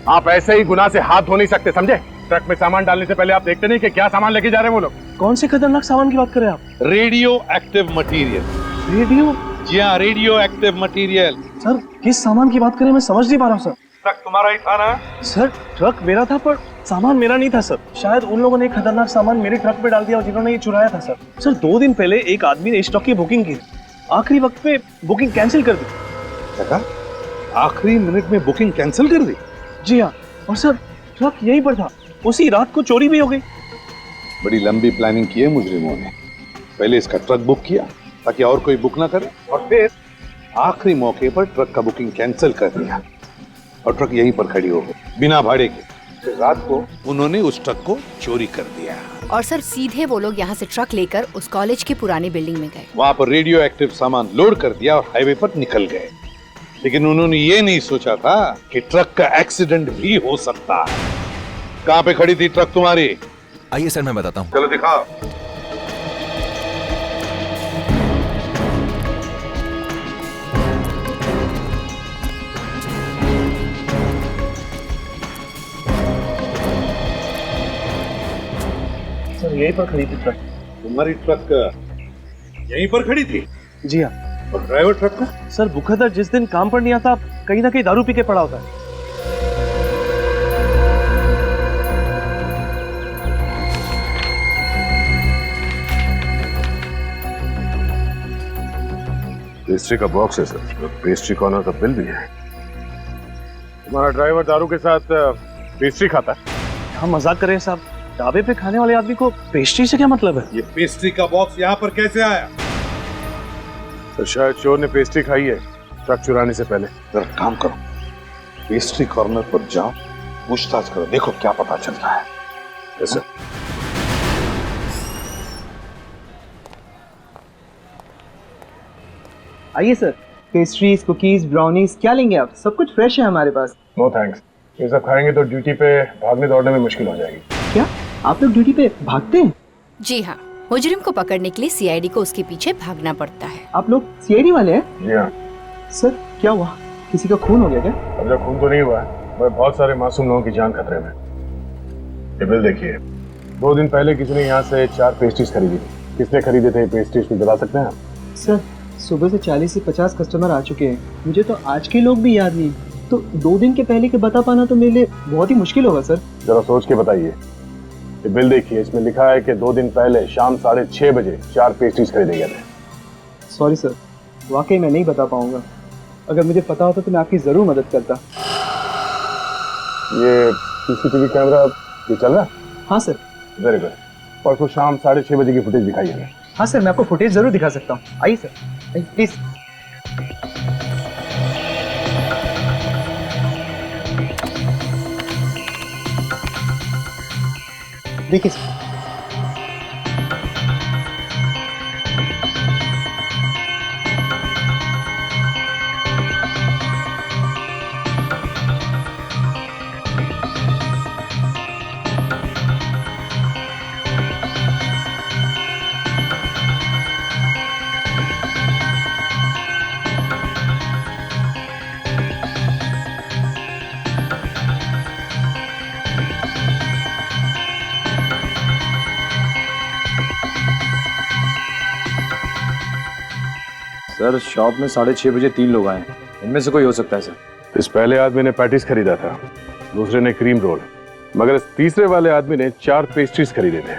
आप ऐसे ही गुनाह से हाथ धो नहीं सकते, समझे? ट्रक में सामान डालने से पहले आप देखते नहीं कि क्या सामान लेके जा रहे हैं वो लोग। कौन से खतरनाक सामान की बात कर रहे हैं आप? Radio active material. रेडियो? जी हाँ, रेडियो एक्टिव मटीरियल। सर किस सामान की बात करें, मैं समझ नहीं पा रहा हूँ सर। ट्रक तुम्हारा ही था ना? सर ट्रक मेरा था, पर सामान मेरा नहीं था सर। शायद उन लोगों ने खतरनाक सामान मेरे ट्रक पे डाल दिया, जिन्होंने ये चुराया था सर। सर 2 दिन पहले एक आदमी ने इस ट्रक की बुकिंग की, आखिरी वक्त पे बुकिंग कैंसिल कर दी। आखिरी मिनट में बुकिंग कैंसिल कर दी? जी हाँ, और सर ट्रक यहीं पर था, उसी रात को चोरी भी हो गई। बड़ी लंबी प्लानिंग की है मुजरिमों ने। पहले इसका ट्रक बुक किया ताकि और कोई बुक ना करे, और फिर आखिरी मौके पर ट्रक का बुकिंग कैंसिल कर दिया और ट्रक यहीं पर खड़ी हो गई बिना भाड़े के। फिर रात को उन्होंने उस ट्रक को चोरी कर दिया। और सर सीधे वो लोग यहाँ से ट्रक लेकर उस कॉलेज की पुरानी बिल्डिंग में गए। वहाँ पर रेडियो एक्टिव सामान लोड कर दिया और हाईवे पर निकल गए। लेकिन उन्होंने ये नहीं सोचा था कि ट्रक का एक्सीडेंट भी हो सकता है। कहाँ पे खड़ी थी ट्रक तुम्हारी? आइए सर मैं बताता हूँ। चलो दिखाओ। सर यहीं पर खड़ी थी ट्रक। तुम्हारी ट्रक यहीं पर खड़ी थी? जी हाँ। और ड्राइवर ट्रक का? सर बुखातर जिस दिन काम पर नहीं आता, कहीं ना कहीं दारू पी के पड़ा होता है। पेस्ट्री का बॉक्स है सर, पेस्ट्री कॉर्नर का बिल भी है। तुम्हारा ड्राइवर दारू के साथ पेस्ट्री खाता है? हम मजाक कर रहे हैं साहब, ढाबे पे खाने वाले आदमी को पेस्ट्री से क्या मतलब है? ये पेस्ट्री का बॉक्स यहाँ पर कैसे आया? तो शायद चोर ने पेस्ट्री खाई है ट्रक चुराने से पहले। जरा काम करो, पेस्ट्री कॉर्नर पर जाओ, पूछताछ करो, देखो क्या पता चलता है। ऐसा आइए सर, पेस्ट्रीज, कुकीज, ब्राउनीज क्या लेंगे आप? सब कुछ फ्रेश है हमारे पास। नो थैंक्स, ये सब खाएंगे तो ड्यूटी पे भागने दौड़ने में मुश्किल हो जाएगी। क्या आप लोग ड्यूटी पे भागते हैं? जी हाँ, मुजरिम को पकड़ने के लिए सीआईडी को उसके पीछे भागना पड़ता है। आप लोग सीआईडी वाले हैं? जी हाँ। सर क्या हुआ, किसी का खून हो गया क्या? अब जब खून तो नहीं हुआ है, मगर बहुत सारे मासूम लोगों की जान खतरे में। ये बिल देखिए, 2 दिन पहले किसी ने यहाँ से 4 पेस्ट्रीज खरीदी थी। किसने खरीदे थे पेस्ट्रीज कुछ बता सकते हैं आप? सर सुबह से 40 से 50 कस्टमर आ चुके हैं, मुझे तो आज के लोग भी याद नहीं, तो 2 दिन के पहले के बता पाना तो मेरे लिए बहुत ही मुश्किल होगा सर। जरा सोच के बताइए। ये बिल देखिए, इसमें लिखा है कि 2 दिन पहले शाम 6:30 बजे 4 पेस्ट्रीज खरीदे गए थे। सॉरी सर, वाकई मैं नहीं बता पाऊंगा। अगर मुझे पता होता तो मैं आपकी जरूर मदद करता। ये सीसीटीवी कैमरा ये चल रहा है? हाँ सर। Very good. परसों शाम 6:30 बजे की फुटेज दिखाइए हमें। हाँ सर, मैं आपको फुटेज जरूर दिखा सकता हूँ। आइए सर, प्लीज। देखिए सर, सर शॉप में 6:30 बजे 3 लोग आए, इनमें से कोई हो सकता है सर। इस पहले आदमी ने पैटीज खरीदा था, दूसरे ने क्रीम रोल, मगर इस तीसरे वाले आदमी ने 4 पेस्ट्रीज खरीदे थे।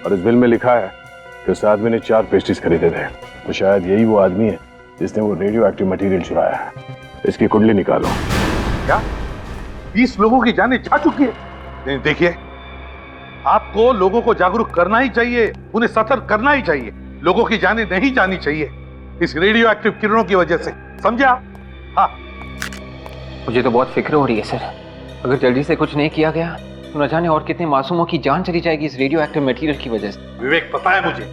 और इस बिल में लिखा है कि उस आदमी ने 4 पेस्ट्रीज खरीदे थे। तो शायद यही वो आदमी है जिसने वो रेडियो एक्टिव मटेरियल चुराया है। इसकी कुंडली निकालो। क्या 20 लोगों की जानें जा चुकी है? नहीं, देखिए, आपको लोगों को जागरूक करना ही चाहिए, उन्हें सतर्क करना ही चाहिए। लोगों की जानें नहीं जानी चाहिए इस रेडियो एक्टिव किरणों की वजह से, समझा? हाँ। मुझे तो बहुत फिक्र हो रही है सर। अगर जल्दी से कुछ नहीं किया गया तो न जाने और कितने मासूमों की जान चली जाएगी इस रेडियो एक्टिव मटेरियल की वजह से। विवेक, पता है मुझे,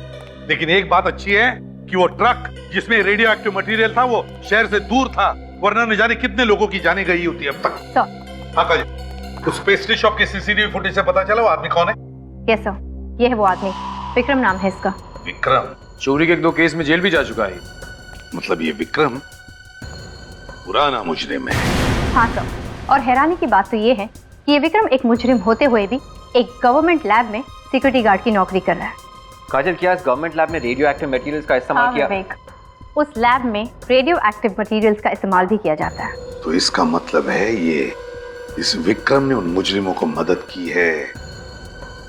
लेकिन एक बात अच्छी है कि वो ट्रक जिसमें रेडियो एक्टिव मटेरियल था वो शहर से दूर था, वरना न जाने कितने लोगों की जाने गई होती अब तक। हाँ काजी, उस पेस्ट्री शॉप की सीसीटीवी फुटेज से पता चला वो आदमी कौन है? यस सर, ये है वो आदमी, विक्रम नाम है इसका। विक्रम? चोरी के 1-2 केस में जेल भी जा चुका है। मतलब ये विक्रम पुराना मुजरिम है? हाँ सर, और हैरानी की बात तो ये है कि ये विक्रम एक मुजरिम होते हुए भी एक गवर्नमेंट लैब में सिक्योरिटी गार्ड की नौकरी कर रहा है। काजल, क्या इस गवर्नमेंट लैब में रेडियो एक्टिव मटेरियल्स का इस्तेमाल किया? उस लैब में रेडियो एक्टिव मटेरियल्स का इस्तेमाल भी किया जाता है। तो इसका मतलब है ये इस विक्रम ने उन मुजरिमों को मदद की है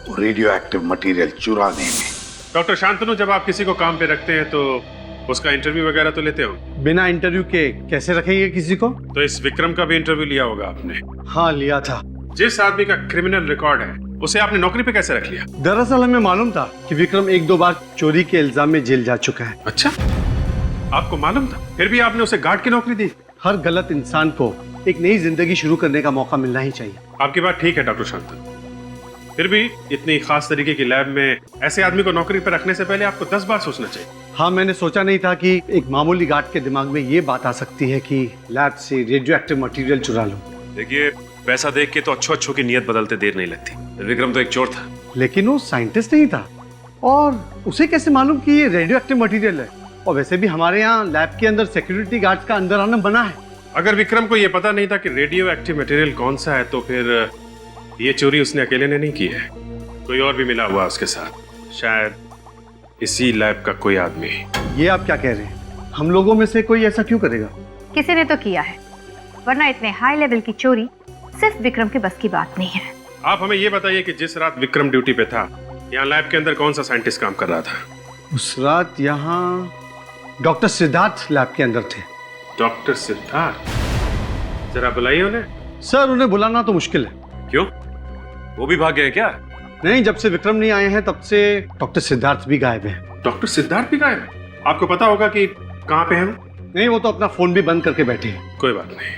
वो रेडियो एक्टिव मटेरियल चुराने में। डॉक्टर शांतनु, जब आप किसी को काम पे रखते हैं तो उसका इंटरव्यू वगैरह तो लेते हो? बिना इंटरव्यू के कैसे रखेंगे किसी को? तो इस विक्रम का भी इंटरव्यू लिया होगा आपने? हाँ, लिया था। जिस आदमी का क्रिमिनल रिकॉर्ड है उसे आपने नौकरी पे कैसे रख लिया? दरअसल हमें मालूम था कि विक्रम 1-2 बार चोरी के इल्जाम में जेल जा चुका है। अच्छा, आपको मालूम था? फिर भी आपने उसे गार्ड की नौकरी दी? हर गलत इंसान को एक नई जिंदगी शुरू करने का मौका मिलना ही चाहिए। आपकी बात ठीक है डॉक्टर शांतनु, फिर भी इतनी खास तरीके की लैब में ऐसे आदमी को नौकरी पर रखने से पहले आपको 10 बार सोचना चाहिए। हाँ, मैंने सोचा नहीं था कि एक मामूली गार्ड के दिमाग में ये बात आ सकती है कि लैब से रेडियो एक्टिव मटेरियल चुरा लूं। देखिए, पैसा देख के तो अच्छों की नियत बदलते देर नहीं लगती। विक्रम तो एक चोर था। लेकिन वो साइंटिस्ट नहीं था, और उसे कैसे मालूम कि ये रेडियो एक्टिव मटेरियल है? और वैसे भी हमारे यहाँ लैब के अंदर सिक्योरिटी गार्ड्स का अंदर आना बना है। अगर विक्रम को ये पता नहीं था कि रेडियो एक्टिव मटेरियल कौन सा है तो फिर ये चोरी उसने अकेले ने नहीं की है, कोई और भी मिला हुआ उसके साथ, शायद इसी लैब का कोई आदमी। ये आप क्या कह रहे हैं? हम लोगों में से कोई ऐसा क्यों करेगा? किसी ने तो किया है, वरना इतने हाई लेवल की चोरी सिर्फ विक्रम के बस की बात नहीं है। आप हमें ये बताइए कि जिस रात विक्रम ड्यूटी पे था, यहाँ लैब के अंदर कौन सा साइंटिस्ट काम कर रहा था? उस रात यहाँ डॉक्टर सिद्धार्थ लैब के अंदर थे। डॉक्टर सिद्धार्थ? जरा बुलाइए उन्हें। सर, उन्हें बुलाना तो मुश्किल है। क्यों, वो भी भाग गए क्या? नहीं, जब से विक्रम नहीं आए हैं तब से डॉक्टर सिद्धार्थ भी गायब हैं। डॉक्टर सिद्धार्थ भी गायब है? आपको पता होगा कि कहाँ पे हैं? नहीं, वो तो अपना फोन भी बंद करके बैठे हैं। कोई बात नहीं,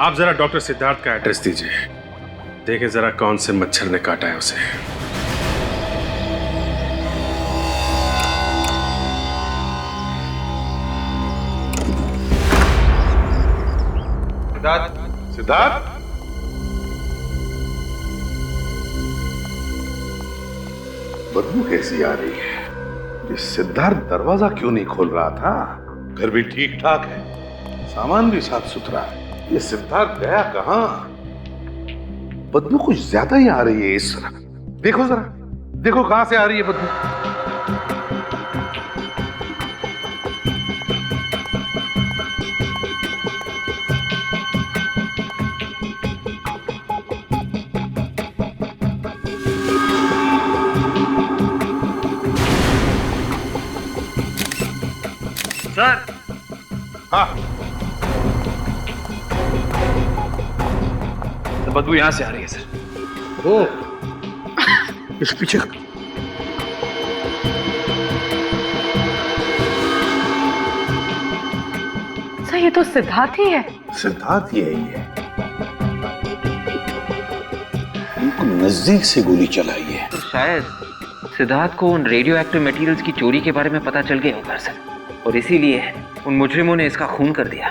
आप जरा डॉक्टर सिद्धार्थ का एड्रेस दीजिए, देखें जरा कौन से मच्छर ने काटा है उसे। सिद्धार्थ? सिद्धार्थ? बदबू कैसी आ रही है? ये सिद्धार्थ दरवाजा क्यों नहीं खोल रहा था? घर भी ठीक ठाक है, सामान भी साफ सुथरा है। ये सिद्धार्थ गया कहां? बदबू कुछ ज्यादा ही आ रही है इस तरह। देखो जरा, देखो कहां से आ रही है बदबू। सर। हाँ, तो बदबू यहाँ से आ रही है सर। ओ, इस पीछे सर, ये तो सिद्धार्थ ही है। सिद्धार्थ यही है। बिल्कुल नजदीक से गोली चलाई है। तो शायद सिद्धार्थ को उन रेडियो एक्टिव मटेरियल्स की चोरी के बारे में पता चल गया होगा सर, और इसीलिए उन मुजरिमों ने इसका खून कर दिया।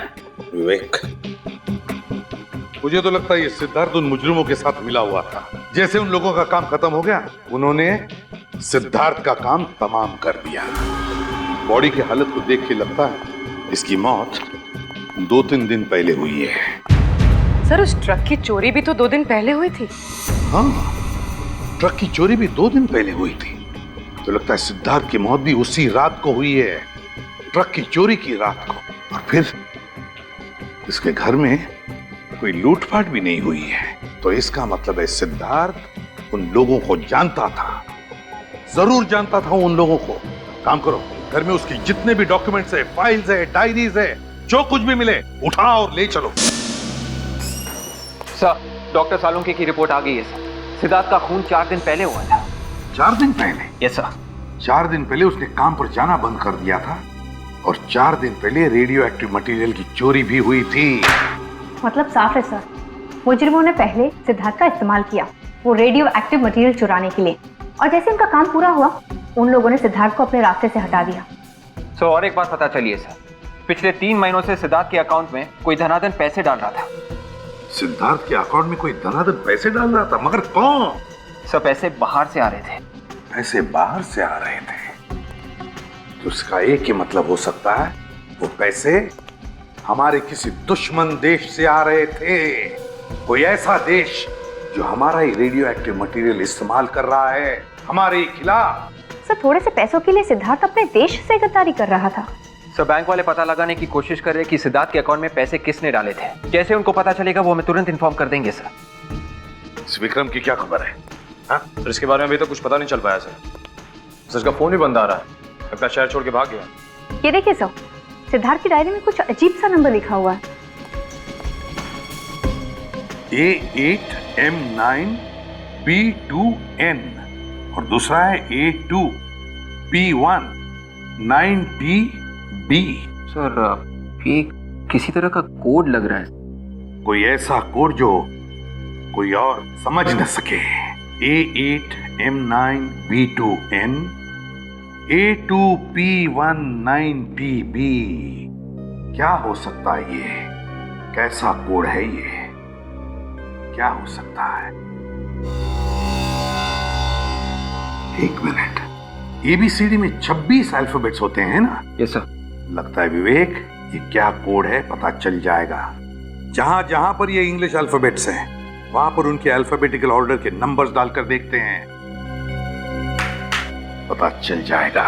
विवेक, मुझे तो लगता है ये सिद्धार्थ उन मुजरिमों के साथ मिला हुआ था। जैसे उन लोगों का काम खत्म हो गया, उन्होंने सिद्धार्थ का काम तमाम कर दिया। बॉडी की हालत को देख के लगता है इसकी मौत 2-3 दिन पहले हुई है। सर, उस ट्रक की चोरी भी तो 2 दिन पहले हुई थी। हाँ, ट्रक की चोरी भी 2 दिन पहले हुई थी। तो लगता है सिद्धार्थ की मौत भी उसी रात को हुई है, ट्रक की चोरी की रात को। और फिर इसके घर में कोई लूटपाट भी नहीं हुई है। तो इसका मतलब है सिद्धार्थ उन लोगों को जानता था, जरूर जानता था उन लोगों को। काम करो, घर में उसकी जितने भी डॉक्यूमेंट्स है, फाइल्स है, डायरीज है, जो कुछ भी मिले उठा और ले चलो। सर, डॉक्टर सालुंके की रिपोर्ट आ गई है सर। सिद्धार्थ का खून 4 दिन पहले हुआ था। 4 दिन पहले? Yes sir. 4 दिन पहले उसने काम पर जाना बंद कर दिया था और 4 दिन पहले रेडियो एक्टिव मटेरियल की चोरी भी हुई थी। मतलब साफ है सर, मुजरिमों ने पहले सिद्धार्थ का इस्तेमाल किया वो रेडियो एक्टिव मटेरियल चुराने के लिए, और जैसे उनका काम पूरा हुआ उन लोगों ने सिद्धार्थ को अपने रास्ते से हटा दिया। सर और एक बात पता चली है सर, पिछले 3 महीनों से सिद्धार्थ के अकाउंट में कोई धनाधन पैसे डाल रहा था। सिद्धार्थ के अकाउंट में कोई धनाधन पैसे डाल रहा था, मगर कौन? सर पैसे बाहर से आ रहे थे। पैसे बाहर से आ रहे थे तो उसका एक ही मतलब हो सकता है, वो पैसे हमारे किसी दुश्मन देश से आ रहे थे। कोई ऐसा देश जो हमारा ही रेडियो एक्टिव मटेरियल इस्तेमाल कर रहा है हमारे ही खिलाफ। सर थोड़े से पैसों के लिए सिद्धार्थ अपने देश से गद्दारी कर रहा था। सर बैंक वाले पता लगाने की कोशिश कर रहे हैं कि सिद्धार्थ के अकाउंट में पैसे किसने डाले थे। जैसे उनको पता चलेगा वो हमें तुरंत इन्फॉर्म कर देंगे सर। इस विक्रम की क्या खबर है? सर इसके बारे में अभी तो कुछ पता नहीं चल पाया सर। इसका फोन भी बंद आ रहा है, अपना शहर छोड़ के भाग गया। ये देखिए सर, सिद्धार्थ की डायरी में कुछ अजीब सा नंबर लिखा हुआ है। A8M9B2N और दूसरा है A2P19TB। सर ये किसी तरह का कोड लग रहा है। कोई ऐसा कोड जो कोई और समझ न सके। A8M9B2N A2P19TB। क्या हो सकता है ये? कैसा कोड है ये? क्या हो सकता है? एक मिनट, ABCD में 26 अल्फाबेट्स होते हैं ना? Yes sir. लगता है विवेक ये क्या कोड है पता चल जाएगा। जहां जहां पर ये इंग्लिश अल्फाबेट्स हैं वहां पर उनके अल्फाबेटिकल ऑर्डर के नंबर्स डालकर देखते हैं, पता चल जाएगा।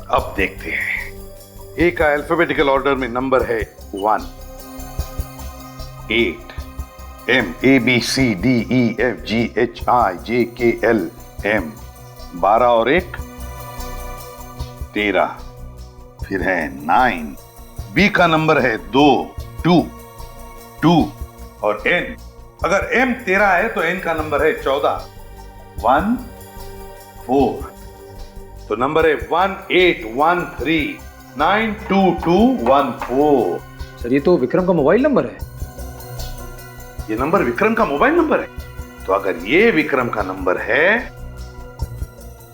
अब देखते हैं। ए का अल्फाबेटिकल ऑर्डर में नंबर है 1, 8, M ABCDEFGHIJKL M 12 और 1 13, फिर है 9। बी का नंबर है 2 और N। अगर M 13 है तो N का नंबर है 14 1 4। तो नंबर है 18139221 सर ये तो विक्रम का मोबाइल नंबर है। ये नंबर विक्रम का मोबाइल नंबर है। तो अगर ये विक्रम का नंबर है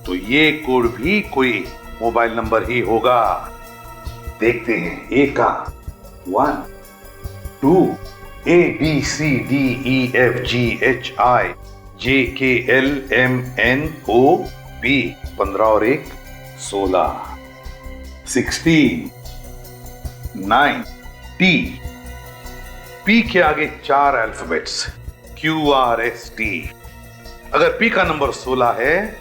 तो ये कोड भी कोई मोबाइल नंबर ही होगा। देखते हैं। ए का 1 2 ABCDEFGHIJKLMNOP 15 और 1 16 16 9 T। P के आगे 4 अल्फाबेट्स QRST। अगर P का नंबर 16 है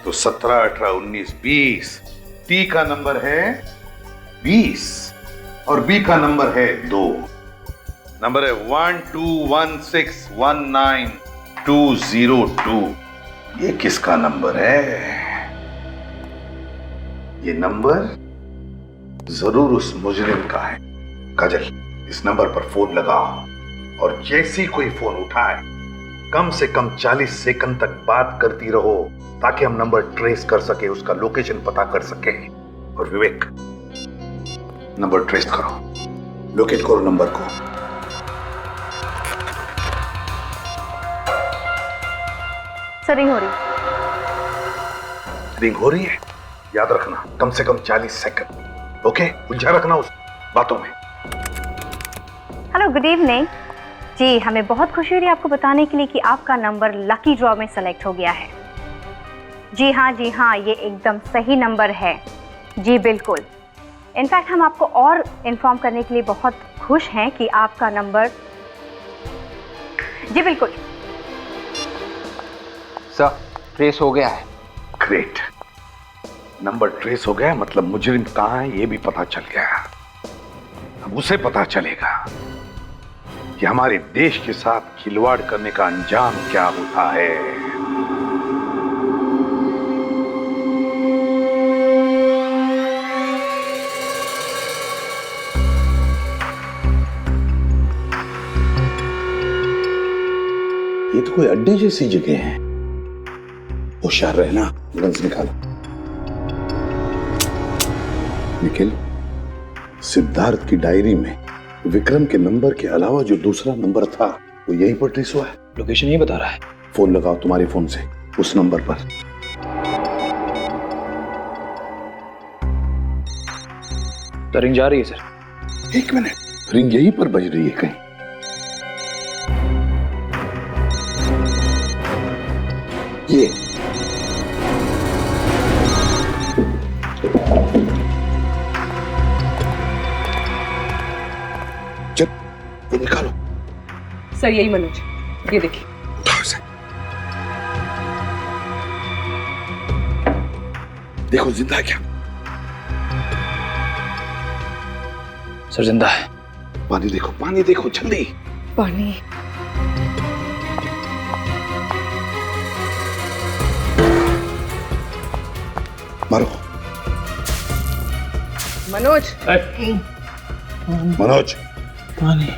तो 17 18 19 20। T का नंबर है 20 और B का नंबर है 2। नंबर है 1216192202। ये किसका नंबर है? ये नंबर जरूर उस मुजरिम का है। काजल, इस नंबर पर फोन लगाओ और जैसे कोई फोन उठाए कम से कम 40 सेकंड तक बात करती रहो ताकि हम नंबर ट्रेस कर सके, उसका लोकेशन पता कर सके। और विवेक, नंबर ट्रेस करो, लोकेट करो नंबर को। रिंग हो रही। रिंग हो रही है? याद रखना कम से कम 40 सेकंड। ओके, उलझा रखना उस बातों में। हेलो, गुड इवनिंग जी। हमें बहुत खुशी हो रही है आपको बताने के लिए कि आपका नंबर लकी ड्रॉ में सेलेक्ट हो गया है। जी हाँ, ये एकदम सही नंबर है। जी बिल्कुल। इनफैक्ट हम आपको और इन्फॉर्म करने के लिए बहुत खुश हैं कि आपका नंबर, जी बिल्कुल सर, ट्रेस हो गया है। ग्रेट, नंबर ट्रेस हो गया, मतलब मुजरिम कहाँ है ये भी पता चल गया। अब उसे पता चलेगा कि हमारे देश के साथ खिलवाड़ करने का अंजाम क्या होता है। ये तो कोई अड्डे जैसी जगह है। होशियार रहना, गन्स निकालो। निखिल, सिद्धार्थ की डायरी में विक्रम के नंबर के अलावा जो दूसरा नंबर था वो यहीं पर ट्रेस हुआ है। लोकेशन ये बता रहा है। फोन लगाओ तुम्हारे फोन से उस नंबर पर। तो रिंग जा रही है सर। 1 मिनट, रिंग यहीं पर बज रही है कहीं। ये चल, वो निकालो। सर यही मनोज, ये देखिए। देखो जिंदा है क्या? सर जिंदा है। पानी देखो, पानी देखो जल्दी। पानी। मारो। मनोज। मनोज। पानी।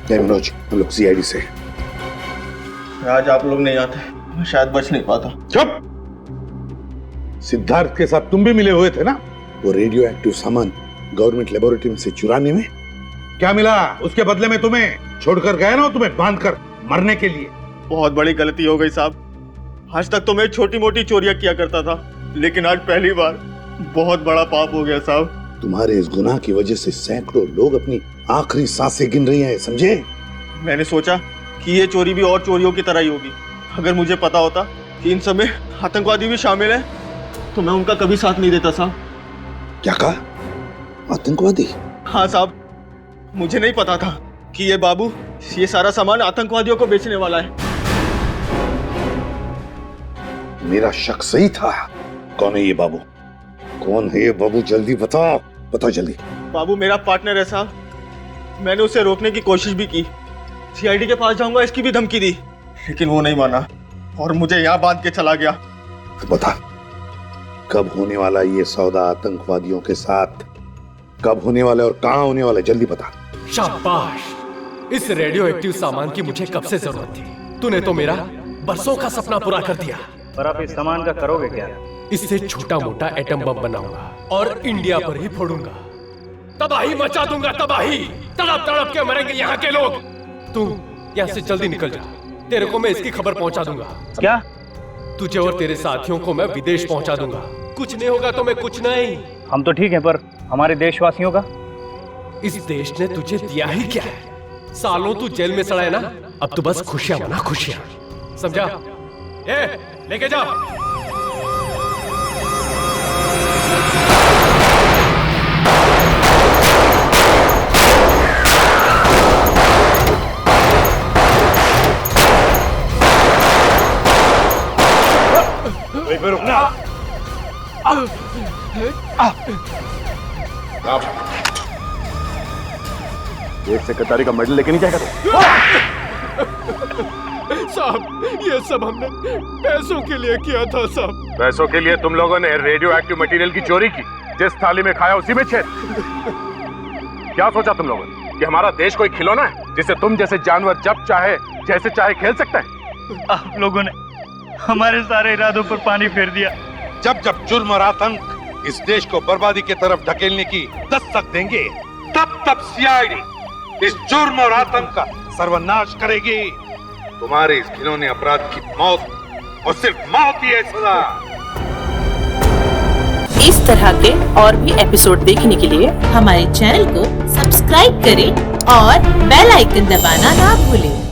नहीं मनोज, हम लोग सीआईडी से। आज आप लोग नहीं आते, मैं शायद बच नहीं पाता। चुप। सिद्धार्थ के साथ तुम भी मिले हुए थे ना? वो रेडियो एक्टिव सामान गवर्नमेंट लेबोरेटरी से चुराने में क्या मिला? उसके बदले में तुम्हें छोड़कर गए ना, तुम्हें बांधकर मरने के लिए। बहुत बड़ी गलती हो गई साहब। आज तक तो मैं छोटी मोटी चोरियां किया करता था, लेकिन आज पहली बार बहुत बड़ा पाप हो गया साहब। तुम्हारे इस गुनाह की वजह से सैकड़ों लोग अपनी आखिरी सांसें गिन रही हैं, समझे? मैंने सोचा कि ये चोरी भी और चोरियों की तरह ही होगी। अगर मुझे पता होता कि इन सब में आतंकवादी भी शामिल हैं, तो मैं उनका कभी साथ नहीं देता साहब। क्या कहा? आतंकवादी? हाँ साहब, मुझे नहीं पता था कि ये बाबू ये सारा सामान आतंकवादियों को बेचने वाला है। मेरा शक सही था। कौन है ये बाबू? कौन है ये बाबू? जल्दी बताओ, बताओ जल्दी। बाबू मेरा पार्टनर है साहब। मैंने उसे रोकने की कोशिश भी की, सीआईडी के पास जाऊंगा इसकी भी धमकी दी, लेकिन वो नहीं माना और मुझे यहाँ बांध के चला गया। तो बता, कब होने वाला ये सौदा आतंकवादियों के साथ? कब होने वाला और कहाँ होने वाला? जल्दी बता। शाबाश, इस रेडियो एक्टिव सामान की मुझे कब से जरूरत थी। तूने तो मेरा बरसों का सपना पूरा कर दिया। पर आप इस सामान का करोगे क्या? इससे छोटा मोटा एटम बम बनाऊंगा और इंडिया पर ही फोड़ूंगा। तबाही मचा दूंगा, तबाही। तड़प तड़प के मरेंगे यहाँ के लोग। तू यहाँ से जल्दी निकल जा, तेरे को मैं इसकी खबर पहुंचा दूंगा। क्या? तुझे और तेरे साथियों को मैं विदेश पहुंचा दूंगा। कुछ नहीं होगा तो मैं कुछ नहीं। हम तो ठीक हैं, पर हमारे देशवासियों का? इस देश ने तुझे दिया ही क्या है? सालों तू जेल में सड़ा है ना, अब तो बस खुशियां मना, खुशियां। समझा? ए, लेके जा। पे रुकना। देश सेक्रेटरी का मेडल लेके नहीं जाएगा तो? साहब, ये सब हमने पैसों के लिए किया था साहब। पैसों के लिए तुम लोगों ने रेडियो एक्टिव मटेरियल की चोरी की, जिस थाली में खाया उसी में छेद। क्या सोचा तुम लोगों ने कि हमारा देश कोई खिलौना है जिसे तुम जैसे जानवर जब चाहे जैसे चाहे खेल सकते हैं? आप लोगों ने हमारे सारे इरादों पर पानी फेर दिया। जब जब जुर्म और आतंक इस देश को बर्बादी की तरफ धकेलने की दस्तक देंगे, तब तब सीआईडी इस जुर्म और आतंक का सर्वनाश करेगी। तुम्हारे इस खिलौने अपराध की मौत और सिर्फ मौत ही है सजा। इस तरह के और भी एपिसोड देखने के लिए हमारे चैनल को सब्सक्राइब करें और बेल आइकन दबाना ना भूलें।